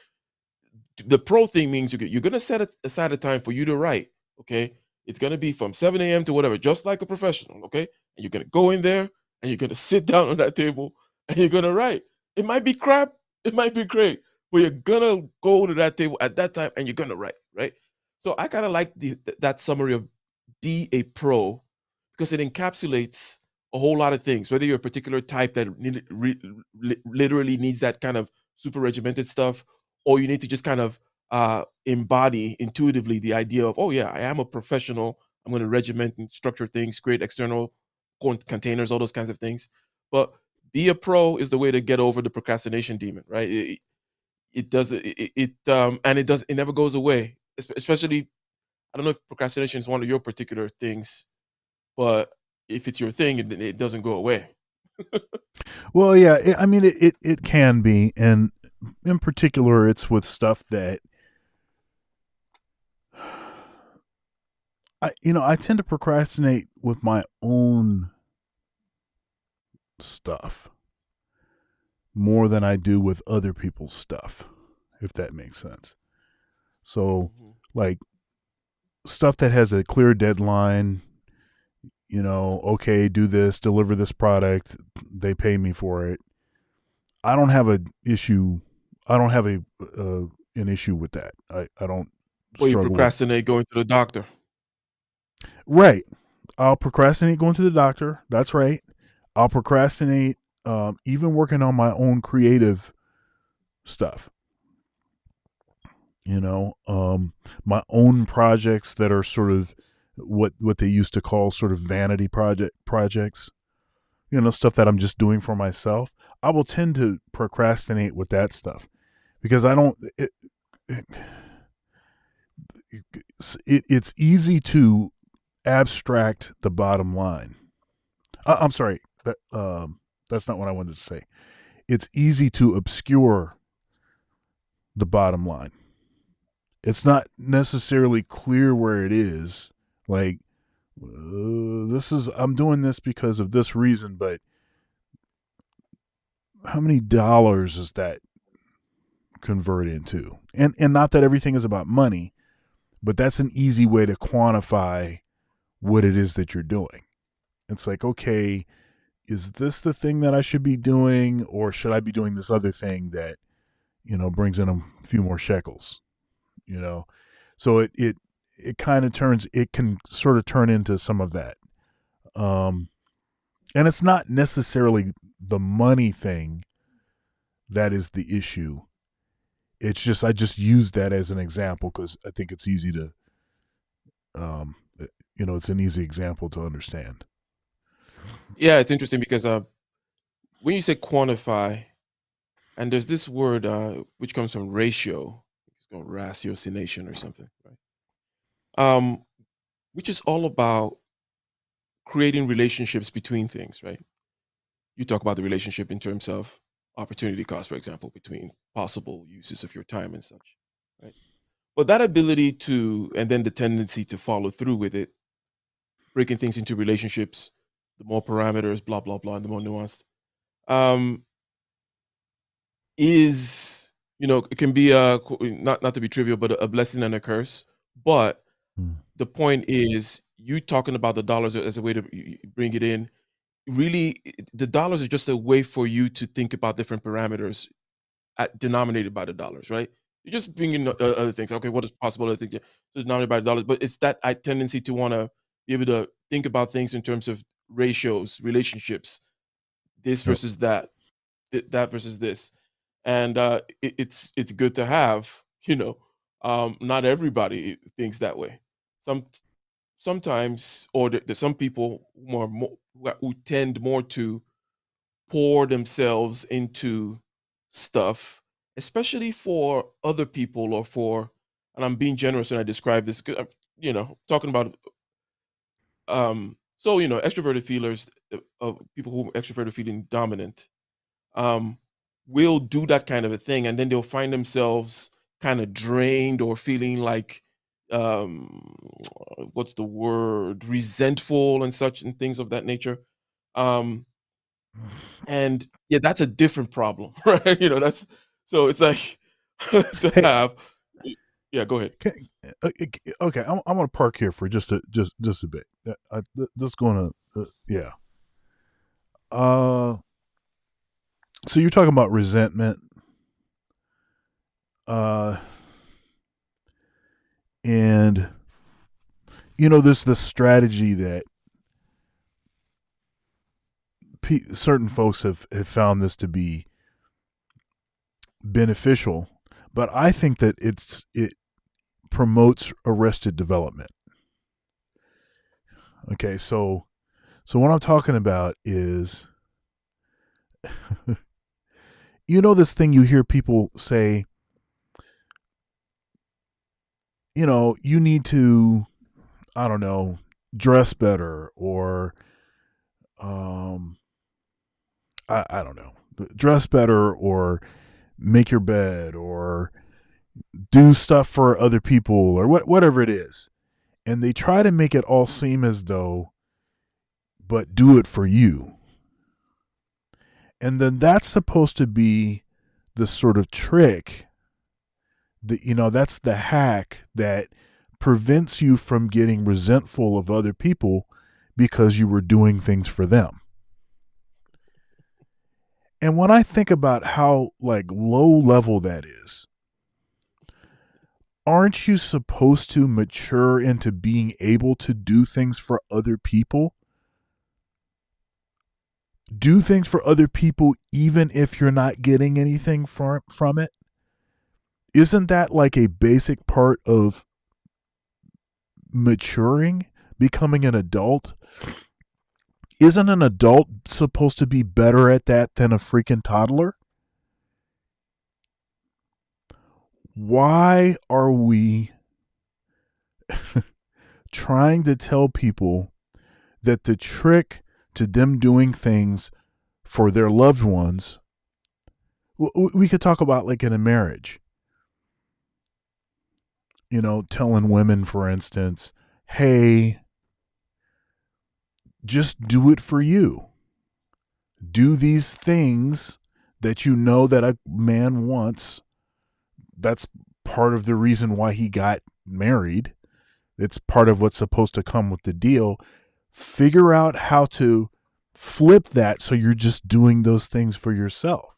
the pro thing means you're going to set aside a time for you to write. Okay, it's going to be from 7 a.m. to whatever, just like a professional. Okay, and you're going to go in there and you're going to sit down on that table and you're going to write. It might be crap, it might be great, but you're going to go to that table at that time and you're going to write, right? So I kind of like that summary of be a pro, because it encapsulates a whole lot of things, whether you're a particular type that literally needs that kind of super regimented stuff, or you need to just kind of embody intuitively the idea of, oh yeah, I am a professional, I'm going to regiment and structure things, create external containers, all those kinds of things. But be a pro is the way to get over the procrastination demon, right? It does it never goes away, especially, I don't know if procrastination is one of your particular things, but if it's your thing, it doesn't go away. Well, yeah, it can be, and in particular, it's with stuff that I tend to procrastinate with my own stuff more than I do with other people's stuff, if that makes sense. So, like, stuff that has a clear deadline, okay, do this, deliver this product, they pay me for it. I don't have an issue with that. I don't. Well, you procrastinate going to the doctor. Right. I'll procrastinate going to the doctor. That's right. I'll procrastinate even working on my own creative stuff. My own projects that are sort of what they used to call sort of vanity projects. Stuff that I'm just doing for myself. I will tend to procrastinate with that stuff because I don't. It's easy to abstract the bottom line. I'm sorry. That's not what I wanted to say. It's easy to obscure the bottom line. It's not necessarily clear where it is. Like, I'm doing this because of this reason, but how many dollars does that convert into? And not that everything is about money, but that's an easy way to quantify what it is that you're doing. It's like, okay, is this the thing that I should be doing, or should I be doing this other thing that, brings in a few more shekels, So it kind of can sort of turn into some of that. And it's not necessarily the money thing that is the issue. It's just, I just use that as an example because I think it's easy to, it's an easy example to understand. Yeah, it's interesting because when you say quantify, and there's this word which comes from ratio, it's called ratiocination or something, right? Which is all about creating relationships between things, right? You talk about the relationship in terms of opportunity cost, for example, between possible uses of your time and such, right? But that ability to, and then the tendency to follow through with it, breaking things into relationships, the more parameters, blah, blah, blah, and the more nuanced, is, it can be not to be trivial, but a blessing and a curse. But the point is, you talking about the dollars as a way to bring it in. Really, the dollars are just a way for you to think about different parameters denominated by the dollars, right? You're just bringing other things. Okay, what is possible other things denominated by the dollars? But it's that tendency to want to be able to think about things in terms of ratios, relationships, this versus that, that versus this, and it's good to have. Not everybody thinks that way. Sometimes, or there's some people who tend more to pour themselves into stuff especially for other people or for, and I'm being generous when I describe this, 'cause I'm talking about extroverted feelers, people who are extroverted feeling dominant, um, will do that kind of a thing, and then they'll find themselves kind of drained or feeling like, um, what's the word, resentful and such and things of that nature. Um, and yeah, that's a different problem, right? That's so it's like to Hey, have. Yeah, go ahead. okay, I'm gonna park here for just a bit. This going to yeah. So you're talking about resentment, and there's this strategy that certain folks have found this to be beneficial, but I think that it promotes arrested development. Okay, so what I'm talking about is this thing you hear people say, you need to, I don't know, dress better, or I don't know, dress better, or make your bed, or do stuff for other people, or whatever it is. And they try to make it all seem as though, but do it for you. And then that's supposed to be the sort of trick that, that's the hack that prevents you from getting resentful of other people because you were doing things for them. And when I think about how low level that is, aren't you supposed to mature into being able to do things for other people? Do things for other people even if you're not getting anything from it? Isn't that like a basic part of maturing, becoming an adult? Isn't an adult supposed to be better at that than a freaking toddler? Why are we trying to tell people that the trick to them doing things for their loved ones, we could talk about like in a marriage, telling women, for instance, hey, just do it for you. Do these things that that a man wants. That's part of the reason why he got married. It's part of what's supposed to come with the deal. Figure out how to flip that so you're just doing those things for yourself.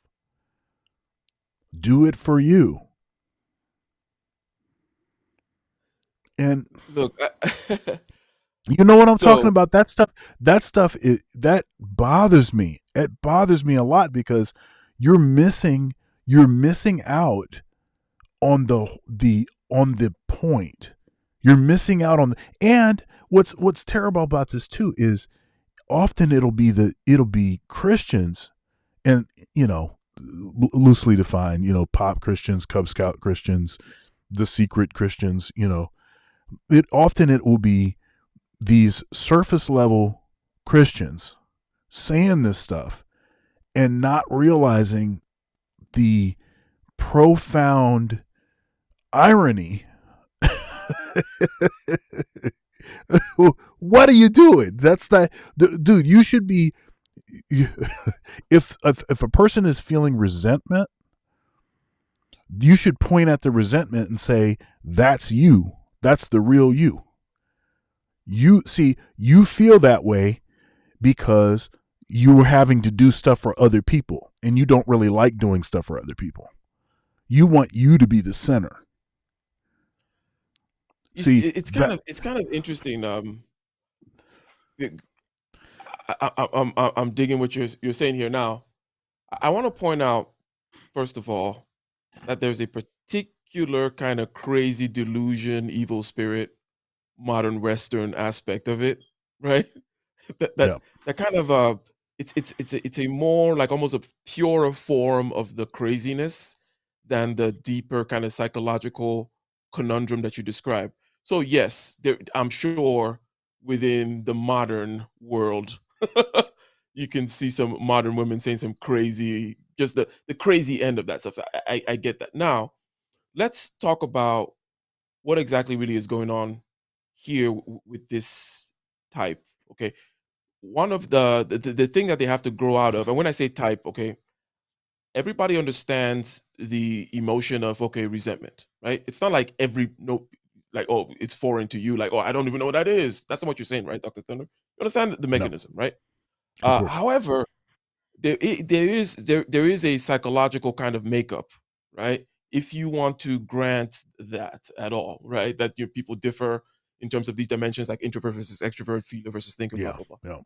Do it for you. And Look, you know what I'm talking about? That stuff that bothers me. It bothers me a lot because you're missing out on the point. You're missing out on and what's terrible about this too is often it'll be Christians, and loosely defined, pop Christians, Cub Scout Christians, the secret Christians, it will be these surface level Christians saying this stuff and not realizing the profound irony. What are you doing? That's dude, you should be if a person is feeling resentment, you should point at the resentment and say, that's you. That's the real you. You feel that way because you were having to do stuff for other people and you don't really like doing stuff for other people. You want you to be the center. It's kind of interesting. I'm digging what you're saying here now. I want to point out, first of all, that there's a particular kind of crazy delusion, evil spirit, modern Western aspect of it, right? that kind of it's a more like almost a purer form of the craziness than the deeper kind of psychological conundrum that you describe. So yes, I'm sure within the modern world, you can see some modern women saying some crazy, just the crazy end of that stuff. So I get that. Now, let's talk about what exactly really is going on here with this type. Okay, one of the thing that they have to grow out of, and when I say type, okay, everybody understands the emotion of, okay, resentment, right? It's not like like, oh, it's foreign to you, like, oh, I don't even know what that is. That's not what you're saying, right, Dr. Thunder? You understand the No, mechanism, right? of course. However, there is a psychological kind of makeup, right? If you want to grant that at all, right? That your people differ in terms of these dimensions, like introvert versus extrovert, feeler versus thinker, blah Yeah, blah blah. yeah,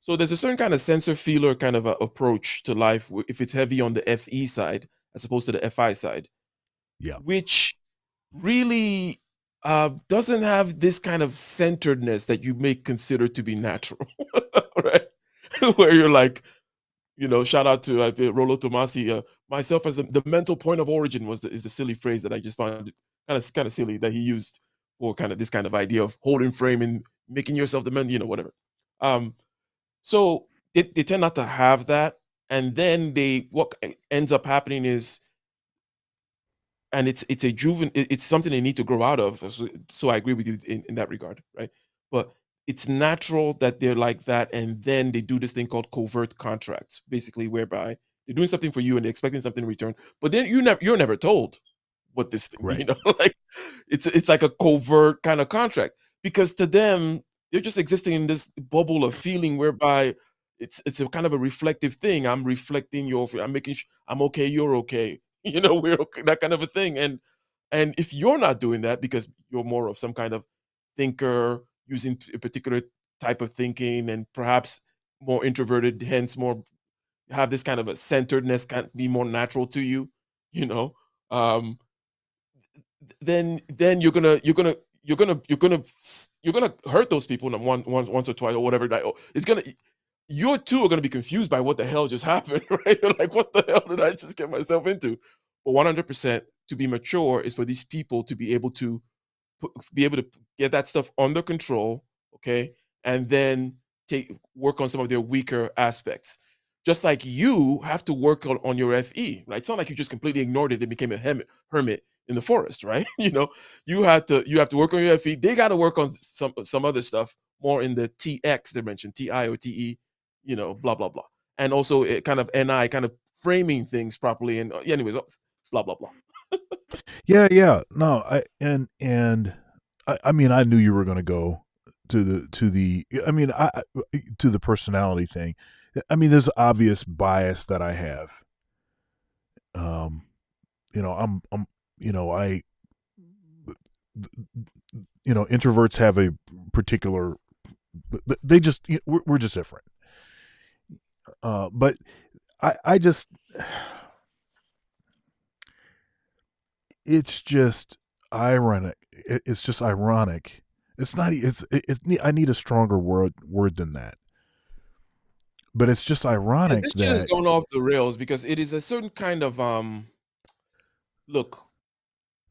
So there's a certain kind of sensor feeler kind of approach to life if it's heavy on the FE side as opposed to the FI side, yeah. which really doesn't have this kind of centeredness that you may consider to be natural, right? Where you're like, shout out to Rollo Tomasi. Myself as the mental point of origin is the silly phrase that I just found kind of silly that he used for kind of this kind of idea of holding frame and making yourself the man, whatever. So they tend not to have that, and then what ends up happening is, and it's something they need to grow out of. So I agree with you in that regard, right? But it's natural that they're like that, and then they do this thing called covert contracts, basically, whereby they're doing something for you and they're expecting something in return, but then you're never told what this thing, Right. like it's like a covert kind of contract, because to them they're just existing in this bubble of feeling whereby it's a kind of a reflective thing. I'm reflecting I'm making sure I'm okay, you're okay, we're okay, that kind of a thing. And if you're not doing that because you're more of some kind of thinker using a particular type of thinking and perhaps more introverted, hence more have this kind of a centeredness, can be more natural to you, you know um then you're gonna hurt those people once or twice or whatever. Like, you too are gonna be confused by what the hell just happened, right? You're like, what the hell did I just get myself into? But 100% to be mature is for these people to be able to get that stuff under control, okay, and then work on some of their weaker aspects. Just like you have to work on your FE, right? It's not like you just completely ignored it and became a hermit in the forest, right? You have to work on your FE. They got to work on some other stuff more in the TX dimension, TI or TE, blah blah blah, and also it kind of NI, kind of framing things properly. And anyways, blah blah blah. Yeah. No, I mean, I knew you were going to go to the I mean, to the personality thing. I mean, there's obvious bias that I have. I'm introverts have a particular, they just, we're just different. But I just, it's just ironic. It's just ironic. It's not. It's. I need a stronger word than that. But it's just ironic this that shit has gone off the rails because it is a certain kind of look.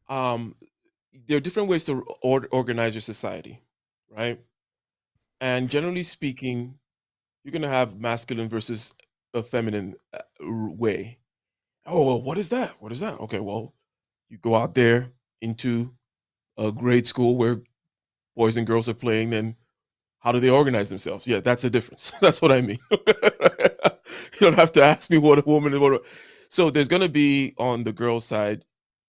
There are different ways to organize your society, right? And generally speaking, you're gonna have masculine versus a feminine way. Oh, well, what is that? What is that? Okay, well, you go out there into a grade school where boys and girls are playing, and how do they organize themselves? Yeah, that's the difference. That's what I mean. You don't have to ask me what a woman is. So there's going to be on the girl side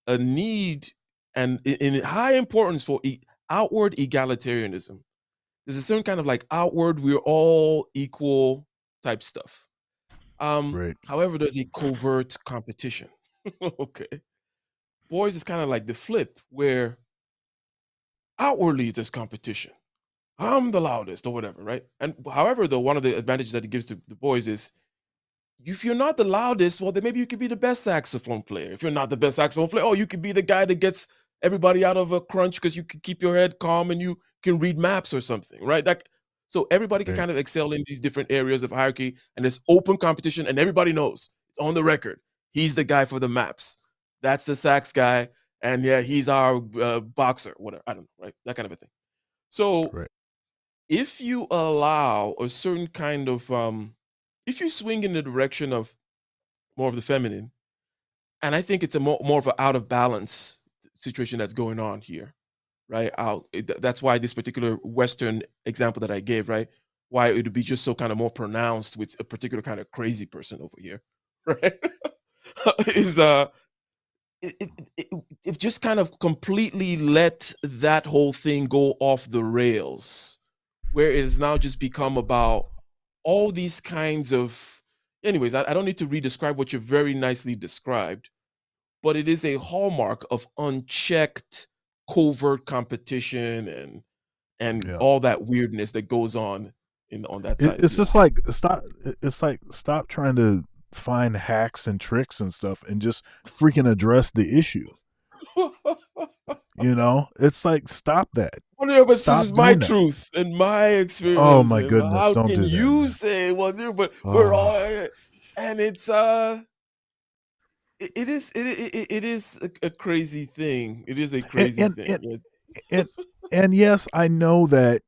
a need and in high importance for outward egalitarianism. There's a certain kind of like outward, we're all equal type stuff. right. However, there's a covert competition. Okay. Boys is kind of like the flip, where outwardly there's competition. I'm the loudest or whatever, right? And however, though, one of the advantages that it gives to the boys is if you're not the loudest, well, then maybe you could be the best saxophone player. If you're not the best saxophone player, oh, you could be the guy that gets everybody out of a crunch because you can keep your head calm and you can read maps or something, right? So everybody can Right. kind of excel in these different areas of hierarchy, and there's open competition, and everybody knows it's on the record. He's the guy for the maps. that's the sax guy, and yeah, he's our boxer, whatever. I don't know, right? That kind of a thing. So Right. if you allow a certain kind of if you swing in the direction of more of the feminine, and I think it's a more of an out of balance situation that's going on here, right? That's why this particular Western example that I gave, right? Why it would be just so kind of more pronounced with a particular kind of crazy person over here, right? is it, it, it, it just kind of completely let that whole thing go off the rails, where it has now just become about all these kinds of. Anyways, I don't need to re-describe what you very nicely described, but it is a hallmark of unchecked covert competition and Yeah. all that weirdness that goes on on that side. It's just like stop. It's like stop trying to find hacks and tricks and stuff, and just freaking address the issue. You know, it's like stop that. Well, yeah, but this Stop is my doing that. truth and my experience. Oh my And goodness! how Don't can do that, you man. say, well, dude, but we're all, and it's it is a crazy thing. It is a And crazy and thing. and, Yeah. and yes, I know that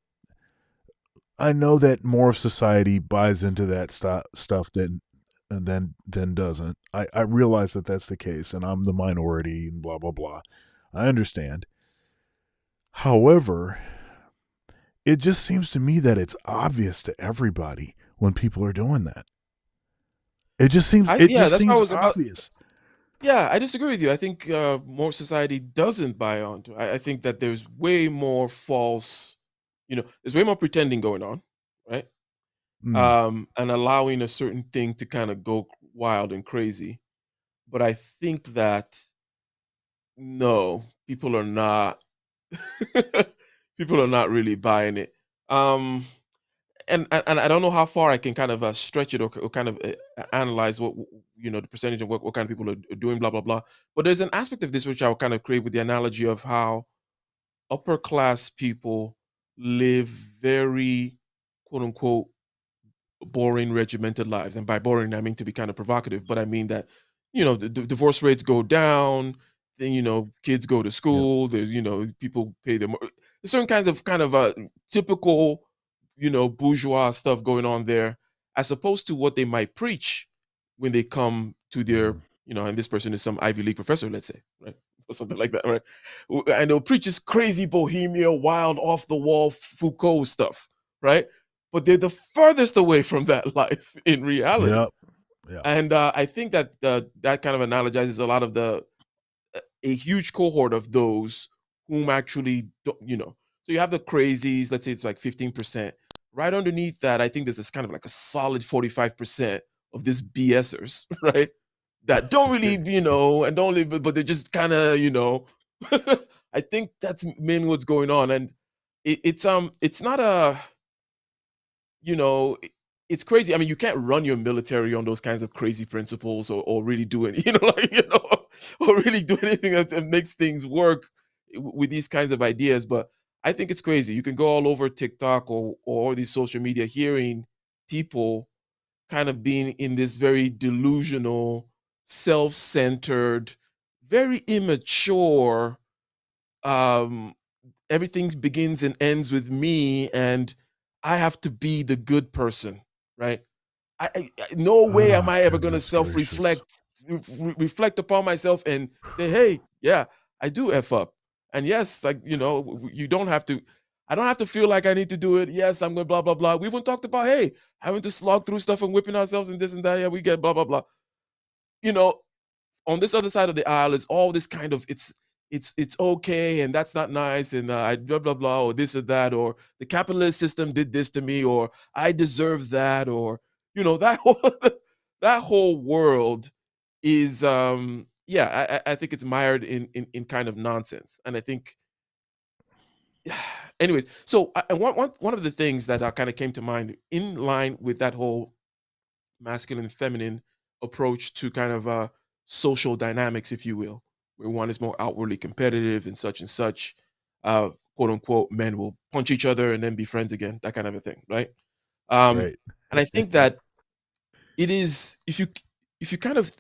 more of society buys into that stuff than doesn't. I realize that that's the case, and I'm the minority, and blah blah blah. I understand. However, it just seems to me that it's obvious to everybody when people are doing that. It just seems Yeah, that's what I was about. obvious. Yeah, I disagree with you. I think more society doesn't buy onto. I think that there's way more false, there's way more pretending going on, right? Mm. And allowing a certain thing to kind of go wild and crazy. But I think that no, people are not really buying it. Um, and I don't know how far I can kind of stretch it or kind of analyze what the percentage of what kind of people are doing, blah blah blah. But there's an aspect of this which I'll kind of create with the analogy of how upper class people live very quote unquote boring regimented lives, and by boring I mean to be kind of provocative, but I mean that the divorce rates go down, then kids go to Yep. school, there's people pay them, there's certain kinds of kind of typical bourgeois stuff going on there, as opposed to what they might preach when they come to their and this person is some Ivy League professor, let's say, right, or something like that, right, and they'll preach this crazy bohemia, wild, off the wall Foucault stuff, right, but they're the furthest away from that life in reality. Yep. Yeah. And I think that that kind of analogizes a lot of a huge cohort of those whom actually so you have the crazies, let's say it's like 15%. Right underneath that, I think there's this kind of like a solid 45% of this BSers, right? That don't really, and don't live, but they're just kind of, I think that's mainly what's going on. And it's not a, it's crazy. I mean, you can't run your military on those kinds of crazy principles or really do it, or really do anything that makes things work with these kinds of ideas. But I think it's crazy. You can go all over TikTok or all these social media hearing people kind of being in this very delusional, self-centered, very immature, um, everything begins and ends with me, and I have to be the good person, right? No way am Oh, I ever going to goodness gracious. reflect upon myself and say, hey, yeah, I do F up. And yes, like, you don't have to, I don't have to feel like I need to do it. Yes, I'm going to blah, blah, blah. We even talked about, hey, having to slog through stuff and whipping ourselves and this and that. Yeah, we get blah, blah, blah. You know, on this other side of the aisle is all this kind of it's okay and that's not nice and I blah blah blah or this or that or the capitalist system did this to me or I deserve that or that whole that whole world is yeah, I think it's mired in kind of nonsense, and I think anyways, so one of the things that kind of came to mind in line with that whole masculine and feminine approach to kind of social dynamics, if you will, where one is more outwardly competitive and such, quote unquote, men will punch each other and then be friends again, that kind of a thing, right? Um, Right. and I think that it is if you kind of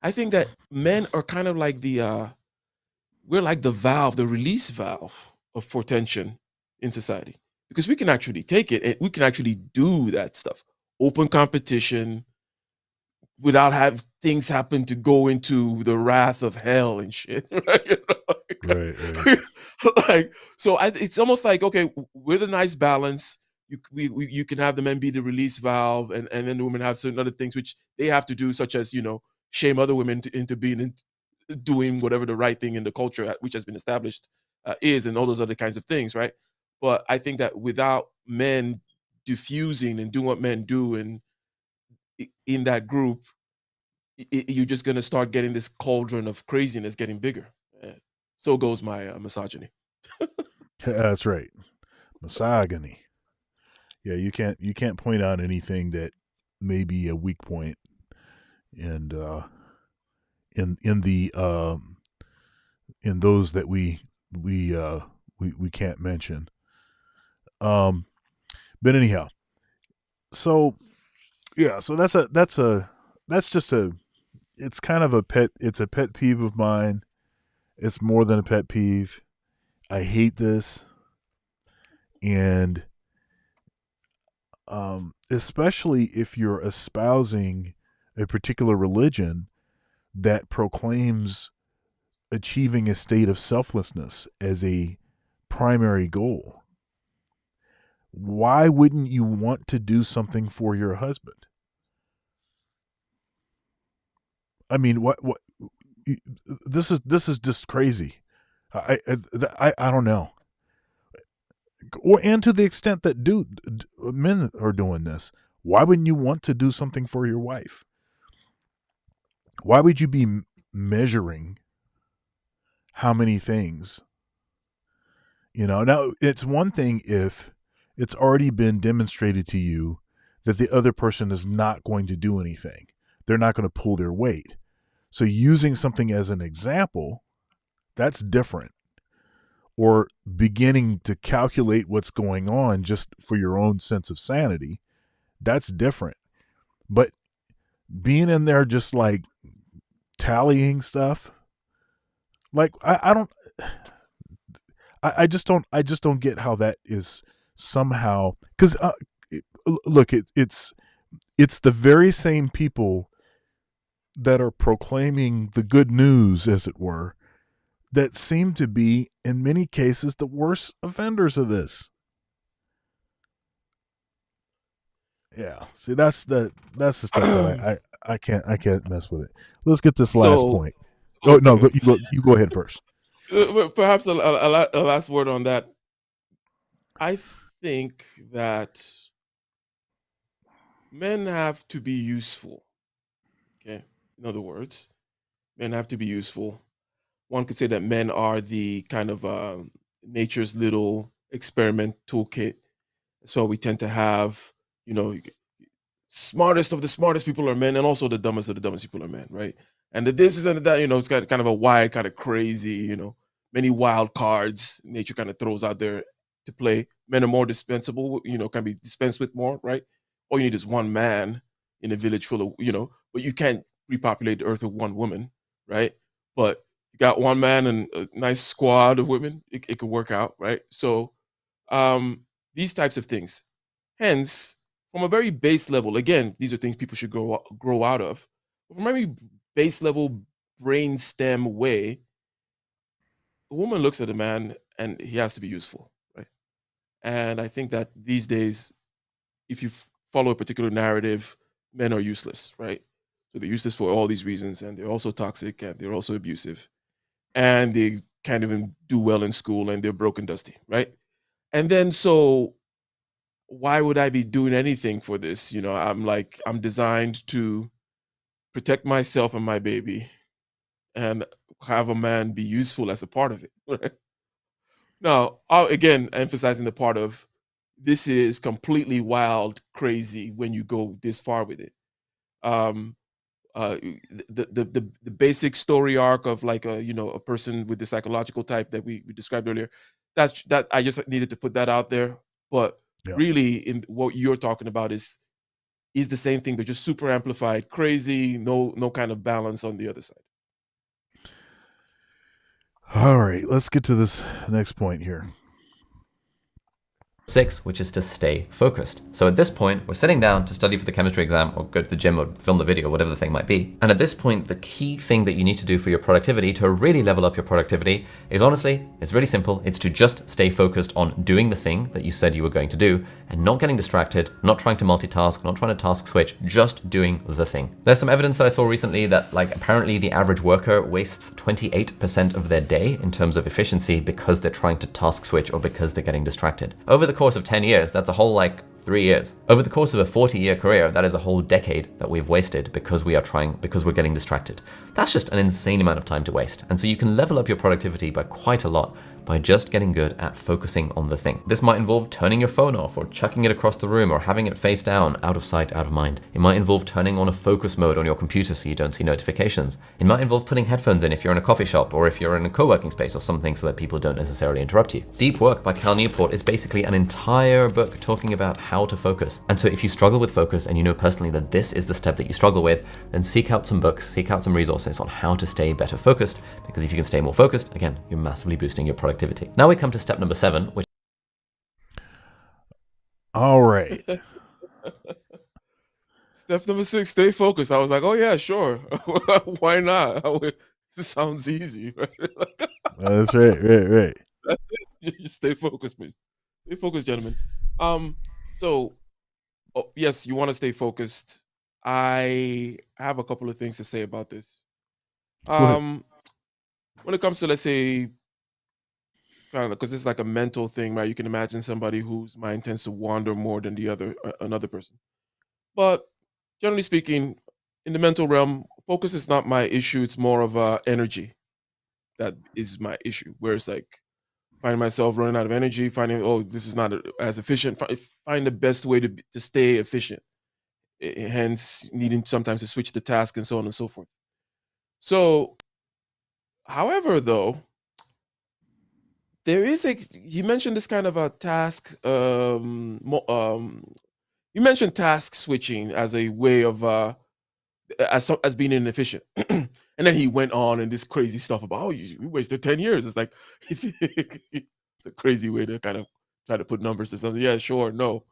I think that men are kind of like we're like the valve, the release valve for tension in society, because we can actually take it and we can actually do that stuff. Open competition without have things happen to go into the wrath of hell and shit. Right? You know, Right. like, so it's almost like, okay, with a nice balance, you can have the men be the release valve, and then the women have certain other things which they have to do, such as, shame other women into doing whatever the right thing in the culture which has been established is, and all those other kinds of things, right? But I think that without men diffusing and doing what men do, and in that group, you're just going to start getting this cauldron of craziness getting bigger. So goes my misogyny. That's right. Misogyny. Yeah, you can't point out anything that may be a weak point, and in the in those that we can't mention. But anyhow, so yeah, so that's just a it's kind of it's a pet peeve of mine. It's more than a pet peeve. I hate this, and especially if you're espousing a particular religion that proclaims achieving a state of selflessness as a primary goal. Why wouldn't you want to do something for your husband? I mean, what this is just crazy. I don't know. And to the extent that men are doing this, why wouldn't you want to do something for your wife? Why would you be measuring how many things? Now it's one thing if it's already been demonstrated to you that the other person is not going to do anything. They're not going to pull their weight. So using something as an example, that's different. Or beginning to calculate what's going on just for your own sense of sanity, that's different. But being in there just like tallying stuff, like I just don't get how that is somehow, because look, it's the very same people that are proclaiming the good news, as it were, that seem to be, in many cases, the worst offenders of this. Yeah, see, that's the stuff that I can't mess with it. Let's get this last point. Oh no, you go ahead first. Perhaps a last word on that. I think that men have to be useful. Okay, in other words, men have to be useful. One could say that men are the kind of nature's little experiment toolkit. So we tend to have, smartest of the smartest people are men, and also the dumbest of the dumbest people are men, right? And the this is and the that, it's got kind of a wide, kind of crazy, many wild cards nature kind of throws out there to play. Men are more dispensable, can be dispensed with more, right? All you need is one man in a village full of, but you can't repopulate the earth with one woman, right? But you got one man and a nice squad of women, it could work out, right? So these types of things. Hence, from a very base level, again, these are things people should grow out of. From a very base level brainstem way, a woman looks at a man and he has to be useful, right? And I think that these days, if you follow a particular narrative, men are useless, right? So they're useless for all these reasons, and they're also toxic, and they're also abusive, and they can't even do well in school, and they're broken dusty, right? And then so why would I be doing anything for this? I'm designed to protect myself and my baby, and have a man be useful as a part of it. Right? Now, again, emphasizing the part of this is completely wild, crazy when you go this far with it. The basic story arc of like a person with the psychological type that we described earlier. That I just needed to put that out there. But Yeah. really, in what you're talking about is is the same thing, but just super amplified, crazy, no kind of balance on the other side. All right, let's get to this next point here. 6, which is to stay focused. So at this point, we're sitting down to study for the chemistry exam or go to the gym or film the video, whatever the thing might be. And at this point, the key thing that you need to do for your productivity to really level up your productivity is honestly, it's really simple. It's to just stay focused on doing the thing that you said you were going to do and not getting distracted, not trying to multitask, not trying to task switch, just doing the thing. There's some evidence that I saw recently that apparently the average worker wastes 28% of their day in terms of efficiency because they're trying to task switch or because they're getting distracted. Over the course of 10 years, that's a whole 3 years. Over the course of a 40-year career, that is a whole decade that we've wasted because we're getting distracted. That's just an insane amount of time to waste. And so you can level up your productivity by quite a lot by just getting good at focusing on the thing. This might involve turning your phone off or chucking it across the room or having it face down, out of sight, out of mind. It might involve turning on a focus mode on your computer so you don't see notifications. It might involve putting headphones in if you're in a coffee shop or if you're in a co-working space or something so that people don't necessarily interrupt you. Deep Work by Cal Newport is basically an entire book talking about how to focus. And so if you struggle with focus and you know personally that this is the step that you struggle with, then seek out some books, seek out some resources on how to stay better focused, because if you can stay more focused, again, you're massively boosting your productivity. Now we come to step number 7, which... All right. Step number 6, stay focused. I was like, oh yeah, sure. Why not? This sounds easy, right? That's right. That's it. You stay focused, man. Stay focused, gentlemen. So, yes, you want to stay focused. I have a couple of things to say about this. When it comes to, let's say, kind of, because it's like a mental thing, right? You can imagine somebody whose mind tends to wander more than another person. But generally speaking, in the mental realm, focus is not my issue. It's more of energy that is my issue. Where it's like finding myself running out of energy, finding, oh, this is not as efficient. Find the best way to stay efficient. Hence, needing sometimes to switch the task and so on and so forth. So, however, though, there is you mentioned this kind of a task. You mentioned task switching as a way of as being inefficient, and then he went on and this crazy stuff about, oh, you wasted 10 years. It's like it's a crazy way to kind of try to put numbers to something. Yeah, sure, no,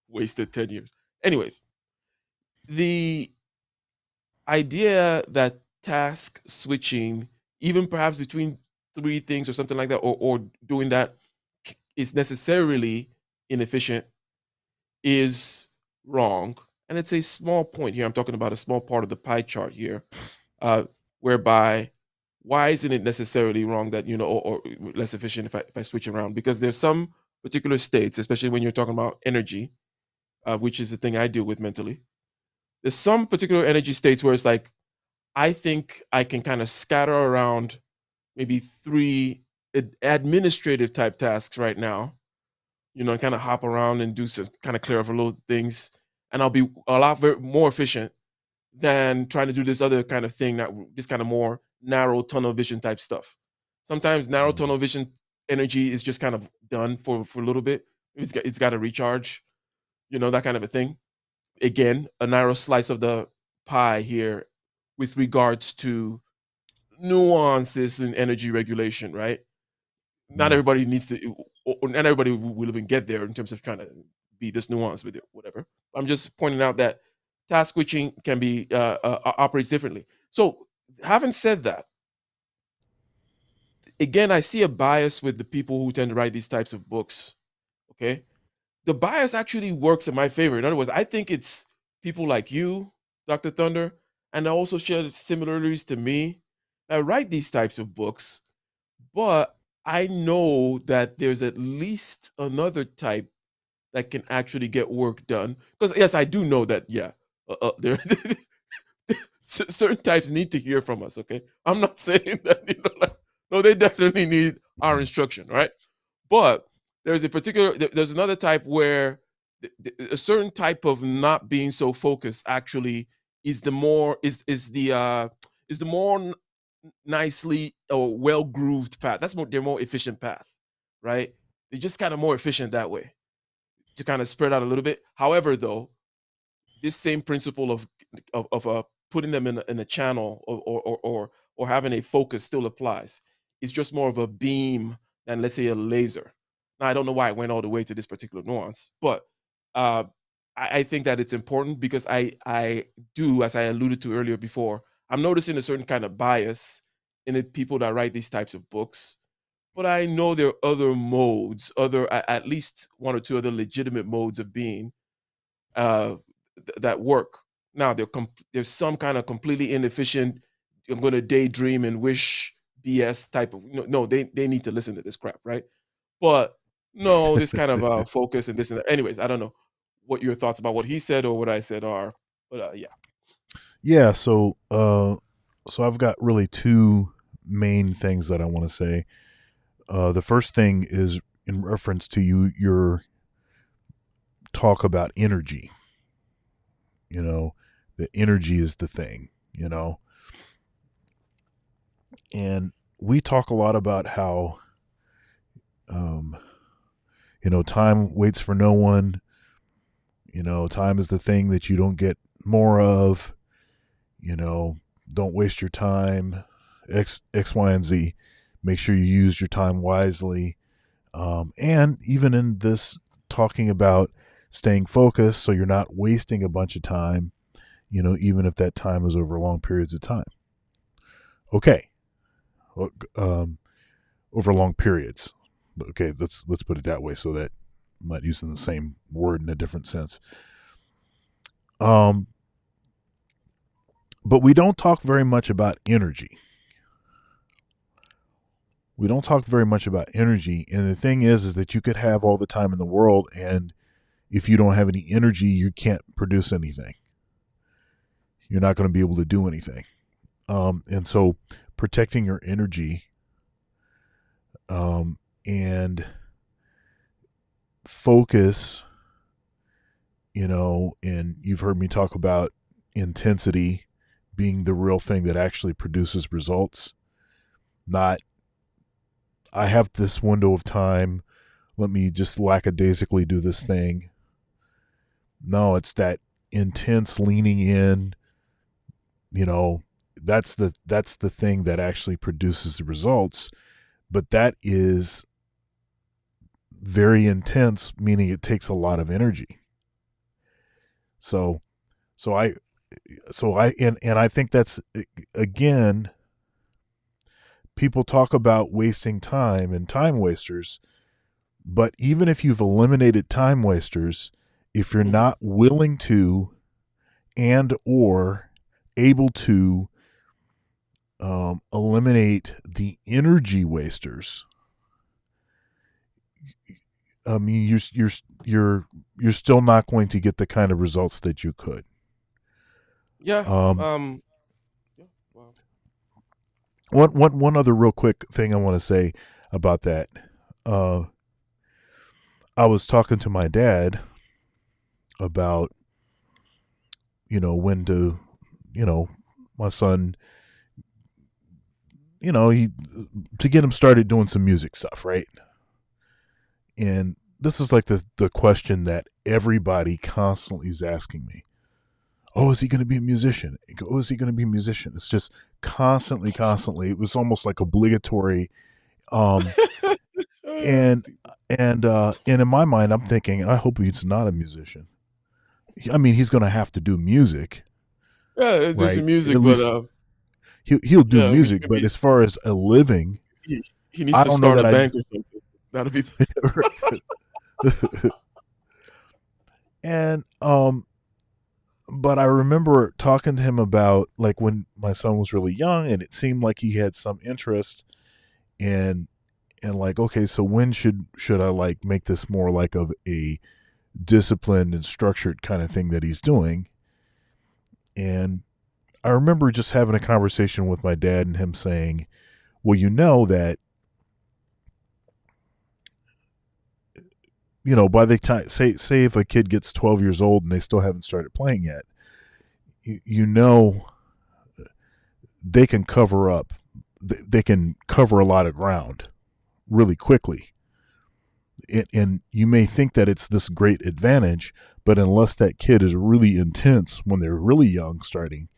wasted 10 years. Anyways, the idea that task switching, even perhaps between 3 things or something like that, or doing that is necessarily inefficient, is wrong. And it's a small point here. I'm talking about a small part of the pie chart here, whereby why isn't it necessarily wrong that, or less efficient if I switch around? Because there's some particular states, especially when you're talking about energy, which is the thing I deal with mentally. There's some particular energy states where it's like, I think I can kind of scatter around maybe 3 administrative type tasks right now, kind of hop around and do some kind of clear up little things, and I'll be a lot more efficient than trying to do this other kind of thing, that this kind of more narrow tunnel vision type stuff. Sometimes narrow tunnel vision energy is just kind of done for a little bit. It's got to recharge, that kind of a thing. Again, a narrow slice of the pie here with regards to nuances in energy regulation, right? Not everybody needs to, or not everybody will even get there in terms of trying to be this nuanced with it, whatever. I'm just pointing out that task switching can be operates differently. So, having said that, again, I see a bias with the people who tend to write these types of books. Okay, the bias actually works in my favor. In other words, I think it's people like you, Dr. Thunder, and also share similarities to me that write these types of books. But I know that there's at least another type that can actually get work done. Because yes, I do know that. Yeah, there certain types need to hear from us. Okay, I'm not saying that. No, they definitely need our instruction, right? But there's there's another type where a certain type of not being so focused actually is the more nicely or well grooved path. They're more efficient path, right? They're just kind of more efficient that way. to kind of spread out a little bit. However, though, this same principle of putting them in a channel or having a focus still applies. It's just more of a beam than, let's say, a laser. Now, I don't know why I went all the way to this particular nuance, but uh, I think that it's important because I do, as I alluded to earlier before, I'm noticing a certain kind of bias in the people that write these types of books. But I know there are other modes, at least one or two other legitimate modes of being uh, that work. Now there's some kind of completely inefficient. I'm going to daydream and wish BS type of. No, they need to listen to this crap, right? But no, this kind of focus and this and that. Anyways, I don't know what your thoughts about what he said or what I said are, but yeah. Yeah. So I've got really two main things that I want to say. The first thing is in reference to your talk about energy. The energy is the thing, and we talk a lot about how, time waits for no one. Time is the thing that you don't get more of. Don't waste your time. X, Y, and Z. Make sure you use your time wisely. And even in this, talking about staying focused so you're not wasting a bunch of time, even if that time is over long periods of time. Okay. Over long periods. Okay, let's put it that way so that I'm not using the same word in a different sense. But we don't talk very much about energy. We don't talk very much about energy. And the thing is that you could have all the time in the world, and if you don't have any energy, you can't produce anything. You're not going to be able to do anything. And so protecting your energy and focus, and you've heard me talk about intensity being the real thing that actually produces results, not I have this window of time, let me just lackadaisically do this thing. No, it's that intense leaning in, that's the thing that actually produces the results. But that is very intense, meaning it takes a lot of energy. So I think that's, again, people talk about wasting time and time wasters, but even if you've eliminated time wasters, if you're not willing to and or able to eliminate the energy wasters, I mean, you're still not going to get the kind of results that you could. Yeah. Wow. One other real quick thing I want to say about that. I was talking to my dad about, when to, my son, to get him started doing some music stuff, right? And this is like the question that everybody constantly is asking me. Oh, is he going to be a musician? Oh, is he going to be a musician? It's just constantly. It was almost like obligatory. And in my mind, I'm thinking, I hope he's not a musician. I mean, he's going to have to do music. Yeah, do some music, but he'll do music. But as far as a living, he needs to start a bank or something. That'll be. And but I remember talking to him about, like, when my son was really young, and it seemed like he had some interest, and like, okay, so when should I like make this more like of a disciplined and structured kind of thing that he's doing? And I remember just having a conversation with my dad and him saying, well, that, by the time, say if a kid gets 12 years old and they still haven't started playing yet, they can cover up, they can cover a lot of ground really quickly. and you may think that it's this great advantage, but unless that kid is really intense when they're really young starting,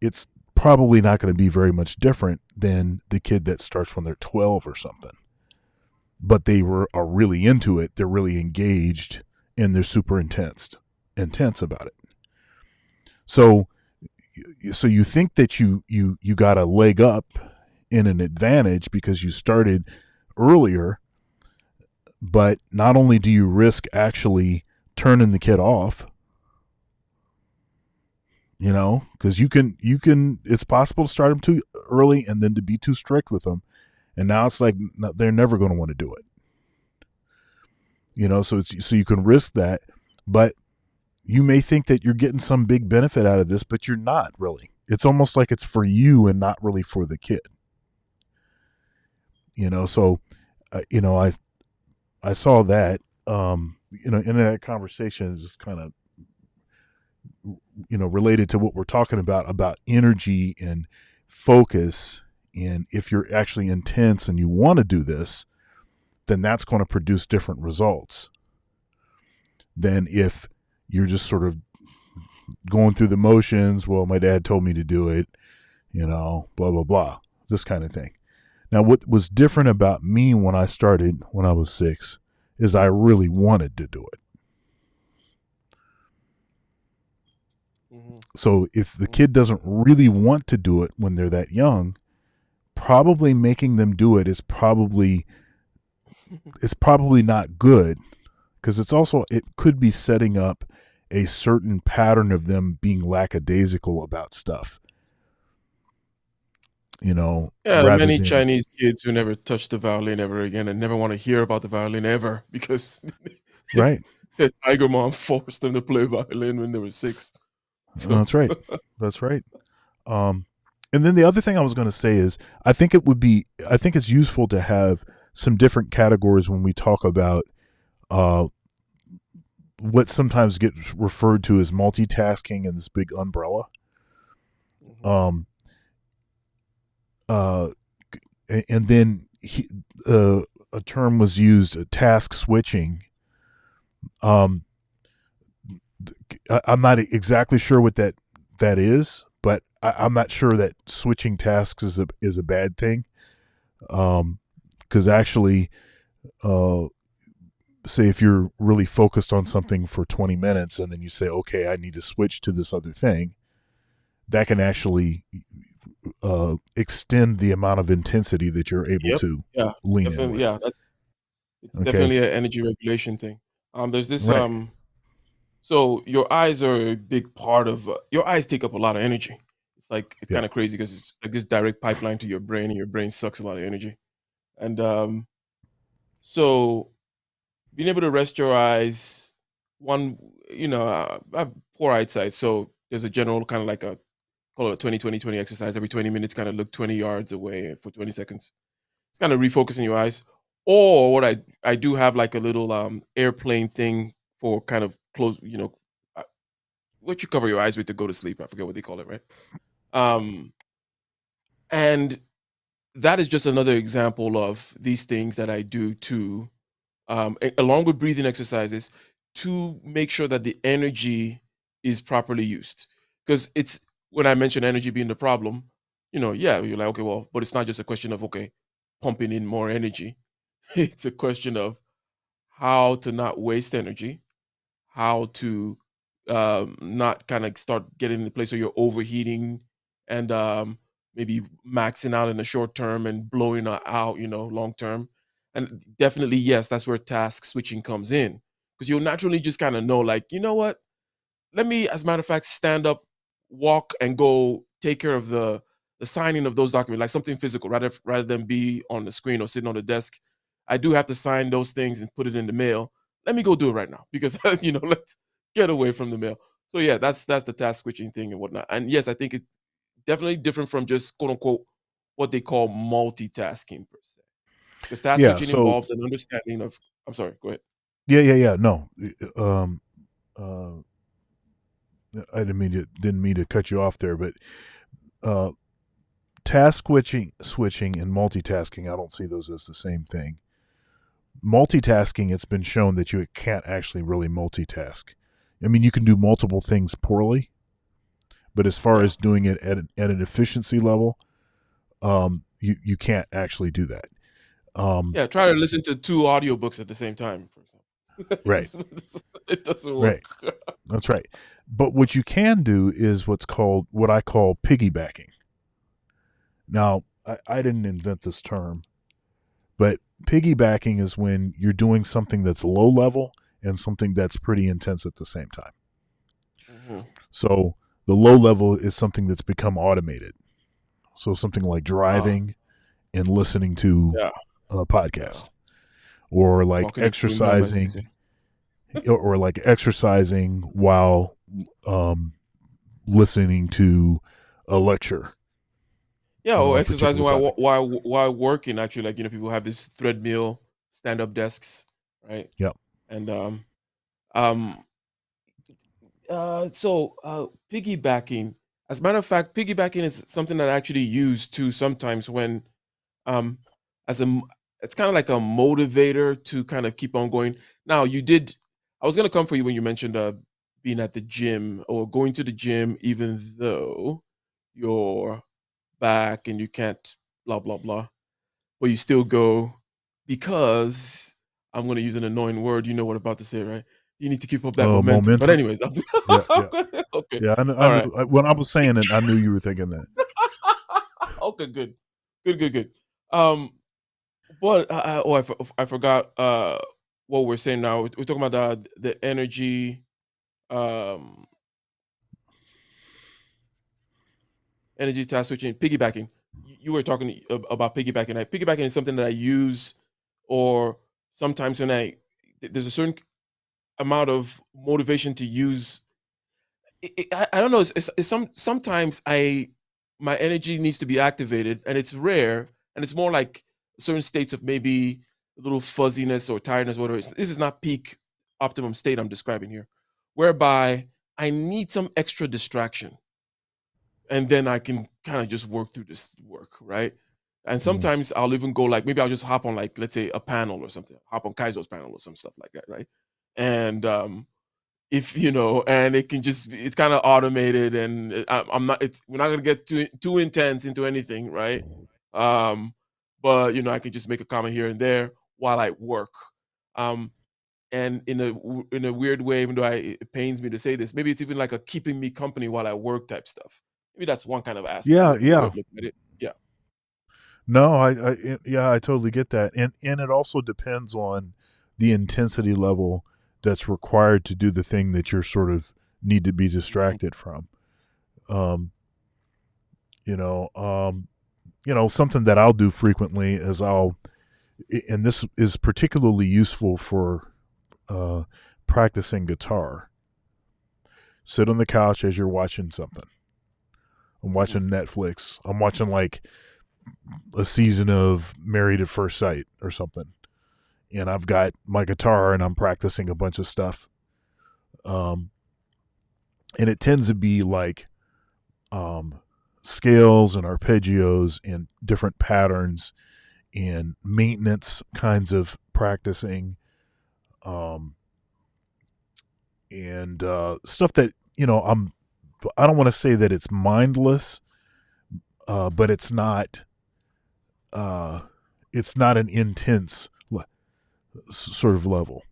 it's probably not going to be very much different than the kid that starts when they're 12 or something. But they are really into it. They're really engaged, and they're super intense about it. So you think that you got a leg up in an advantage because you started earlier, but not only do you risk actually turning the kid off, because you can it's possible to start them too early and then to be too strict with them, and now it's like they're never going to want to do it. So you can risk that, but you may think that you're getting some big benefit out of this, but you're not really. It's almost like it's for you and not really for the kid. So I saw that in that conversation is just kind of related to what we're talking about energy and focus. And if you're actually intense and you want to do this, then that's going to produce different results than if you're just sort of going through the motions. Well, my dad told me to do it, blah, blah, blah, this kind of thing. Now, what was different about me when I started when I was 6 is I really wanted to do it. So if the kid doesn't really want to do it when they're that young, probably making them do it is probably not good, because it could be setting up a certain pattern of them being lackadaisical about stuff. There are many Chinese kids who never touch the violin ever again and never want to hear about the violin ever because right. The tiger mom forced them to play violin when they were 6. So. That's right. That's right. And then the other thing I was going to say is I think it's useful to have some different categories when we talk about what sometimes gets referred to as multitasking and this big umbrella. And then a term was used, task switching. I'm not exactly sure what that is, but I'm not sure that switching tasks is a bad thing. Because actually, say if you're really focused on something for 20 minutes and then you say, okay, I need to switch to this other thing, that can actually extend the amount of intensity that you're able to lean in with. Yeah, it's definitely an energy regulation thing. There's this right. So your eyes are a big part of your eyes take up a lot of energy. It's kind of crazy because it's just like this direct pipeline to your brain, and your brain sucks a lot of energy. And so being able to rest your eyes, I have poor eyesight, so there's a general kind of like call it a 20-20-20 exercise. Every 20 minutes, kind of look 20 yards away for 20 seconds. It's kind of refocusing your eyes. Or what I do have like a little airplane thing for kind of close, what you cover your eyes with to go to sleep. I forget what they call it, right? And that is just another example of these things that I do to, along with breathing exercises, to make sure that the energy is properly used. Because it's when I mention energy being the problem, you're like, okay, well, but it's not just a question of, okay, pumping in more energy. It's a question of how to not waste energy, how to not kind of start getting in the place where you're overheating and maybe maxing out in the short term and blowing out, long term. And definitely, yes, that's where task switching comes in, because you'll naturally just kind of know, like, you know what? Let me, as a matter of fact, stand up, walk, and go take care of the signing of those documents, like something physical, rather than be on the screen or sitting on the desk. I do have to sign those things and put it in the mail. Let me go do it right now, because let's get away from the mail. So yeah, that's the task switching thing and whatnot. And yes, I think it's definitely different from just quote unquote what they call multitasking per se. Because task switching involves an understanding of. I'm sorry. Go ahead. Yeah. No. I didn't mean to cut you off there, but task switching and multitasking, I don't see those as the same thing. multitasking, it's been shown that you can't actually really multitask. I mean, you can do multiple things poorly, but as far as doing it at an efficiency level, you can't actually do that. Try to listen to 2 audiobooks at the same time, for example. Right. It doesn't work. Right. That's right. But what you can do is what I call piggybacking. Now, I didn't invent this term, but piggybacking is when you're doing something that's low level and something that's pretty intense at the same time. Mm-hmm. So the low level is something that's become automated. So something like driving and listening to a podcast, or like Walking exercising, or like exercising while listening to a lecture. Yeah, or exercising while working. Actually, like, people have this treadmill, stand-up desks, right? Yep. And piggybacking. As a matter of fact, piggybacking is something that I actually use too sometimes when, it's kind of like a motivator to kind of keep on going. Now, I was gonna come for you when you mentioned being at the gym or going to the gym, even though you're back and you can't blah blah blah, but you still go because I'm going to use an annoying word. You know what I'm about to say, right? You need to keep up that momentum. But anyways, okay. Yeah, I knew, when I was saying it, I knew you were thinking that. Okay, good. But I forgot what we're saying now. We're talking about the energy. Energy task switching, piggybacking. You were talking about piggybacking. Piggybacking is something that I use, or sometimes when there's a certain amount of motivation to use. I don't know. Sometimes my energy needs to be activated, and it's rare, and it's more like certain states of maybe a little fuzziness or tiredness. Whatever. This is not peak optimum state I'm describing here, whereby I need some extra distraction. And then I can kind of just work through this work, right? And sometimes I'll even go like, maybe I'll just hop on, like, let's say a panel or something, hop on Kaizo's panel or some stuff like that, right? And if and it can just it's kind of automated, and we're not gonna get too intense into anything, right? But I can just make a comment here and there while I work. And in a weird way, even though it pains me to say this, maybe it's even like a keeping me company while I work type stuff. Maybe that's one kind of aspect. Yeah. Yeah. No, I totally get that, and it also depends on the intensity level that's required to do the thing that you're sort of need to be distracted from. Something that I'll do frequently is and this is particularly useful for practicing guitar. Sit on the couch as you're watching something. I'm watching Netflix. I'm watching like a season of Married at First Sight or something. And I've got my guitar and I'm practicing a bunch of stuff. And it tends to be like scales and arpeggios and different patterns and maintenance kinds of practicing. And stuff that, I don't want to say that it's mindless, but it's not an intense sort of level.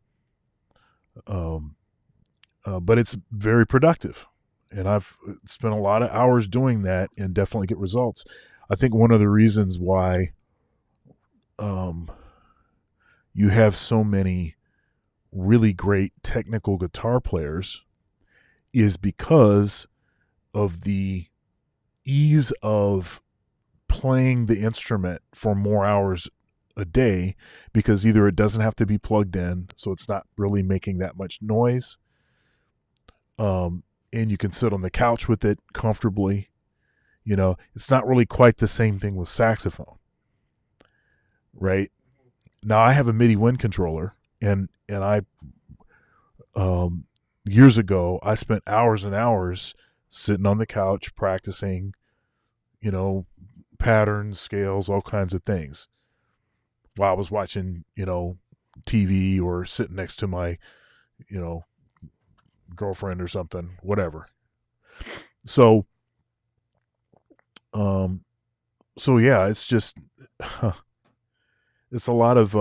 But it's very productive, and I've spent a lot of hours doing that and definitely get results. I think one of the reasons why you have so many really great technical guitar players is because of the ease of playing the instrument for more hours a day, because either it doesn't have to be plugged in, so it's not really making that much noise, and you can sit on the couch with it comfortably. It's not really quite the same thing with saxophone, right? Now I have a MIDI wind controller, and I years ago I spent hours and hours sitting on the couch practicing, patterns, scales, all kinds of things, while I was watching, TV or sitting next to my, girlfriend or something, whatever. So, yeah, it's just, it's a lot of,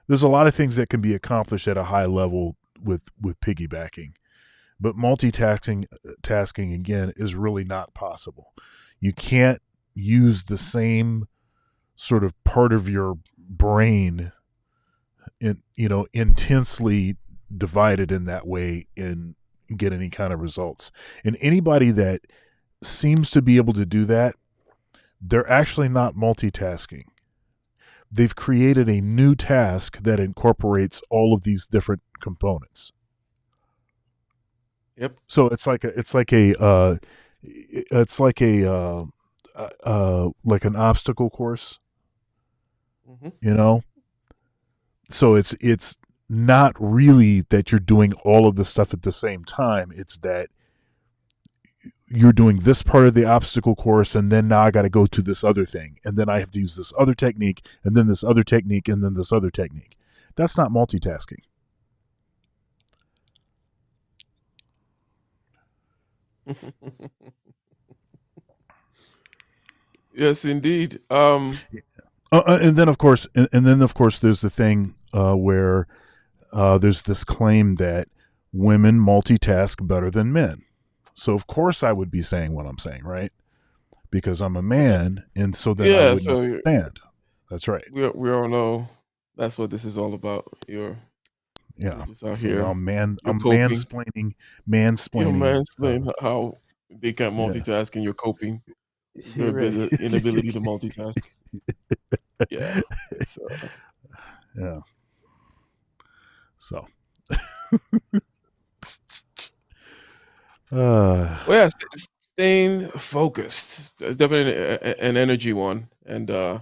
there's a lot of things that can be accomplished at a high level with piggybacking, but multitasking again is really not possible. You can't use the same sort of part of your brain intensely divided in that way and get any kind of results. And anybody that seems to be able to do that, they're actually not multitasking. They've created a new task that incorporates all of these different components. Yep. So it's like an obstacle course. Mm-hmm. So it's not really that you're doing all of the stuff at the same time. It's that you're doing this part of the obstacle course, and then now I got to go to this other thing, and then I have to use this other technique, and then this other technique, and then this other technique. That's not multitasking. Yes, indeed. And then of course, there's the thing where there's this claim that women multitask better than men. So of course I would be saying what I'm saying, right? Because I'm a man, and so then I wouldn't understand. That's right. We all know that's what this is all about. You're just out here. I'm mansplaining. You're mansplaining how they can't multitask, and you're coping. Your inability to multitask. Yeah. Yeah. So. Staying focused. It's definitely an energy one, and but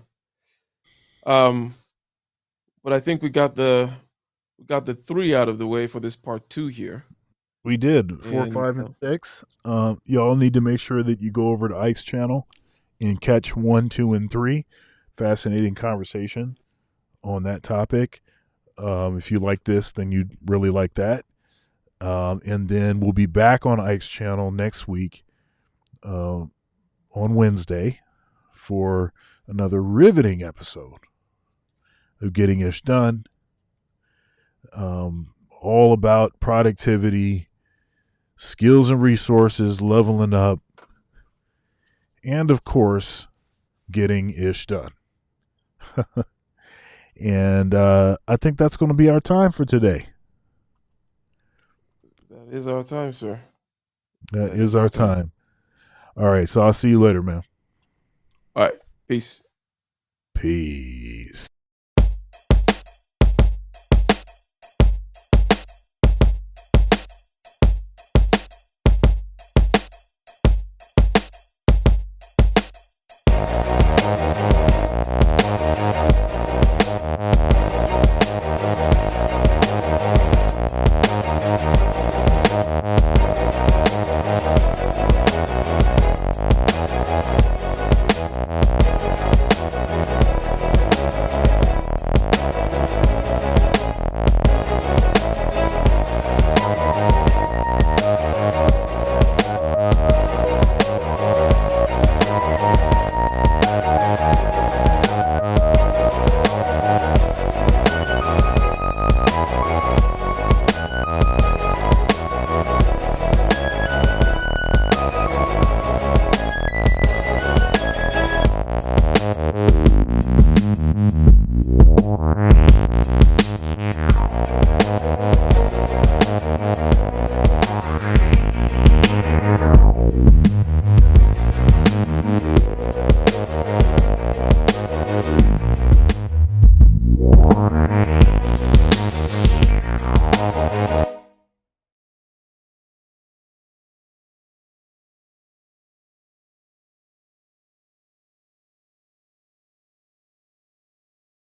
I think we got the 3 out of the way for this part 2 here. We did 4, 5, and 6. Y'all need to make sure that you go over to Ike's channel and catch 1, 2, and 3. Fascinating conversation on that topic. If you like this, then you'd really like that. And then we'll be back on Ike's channel next week on Wednesday for another riveting episode of Getting Ish Done. All about productivity, skills and resources, leveling up, and of course, getting ish done. And I think that's going to be our time for today. That is our time, sir. That is our time. All right, so I'll see you later, man. All right, peace. Peace.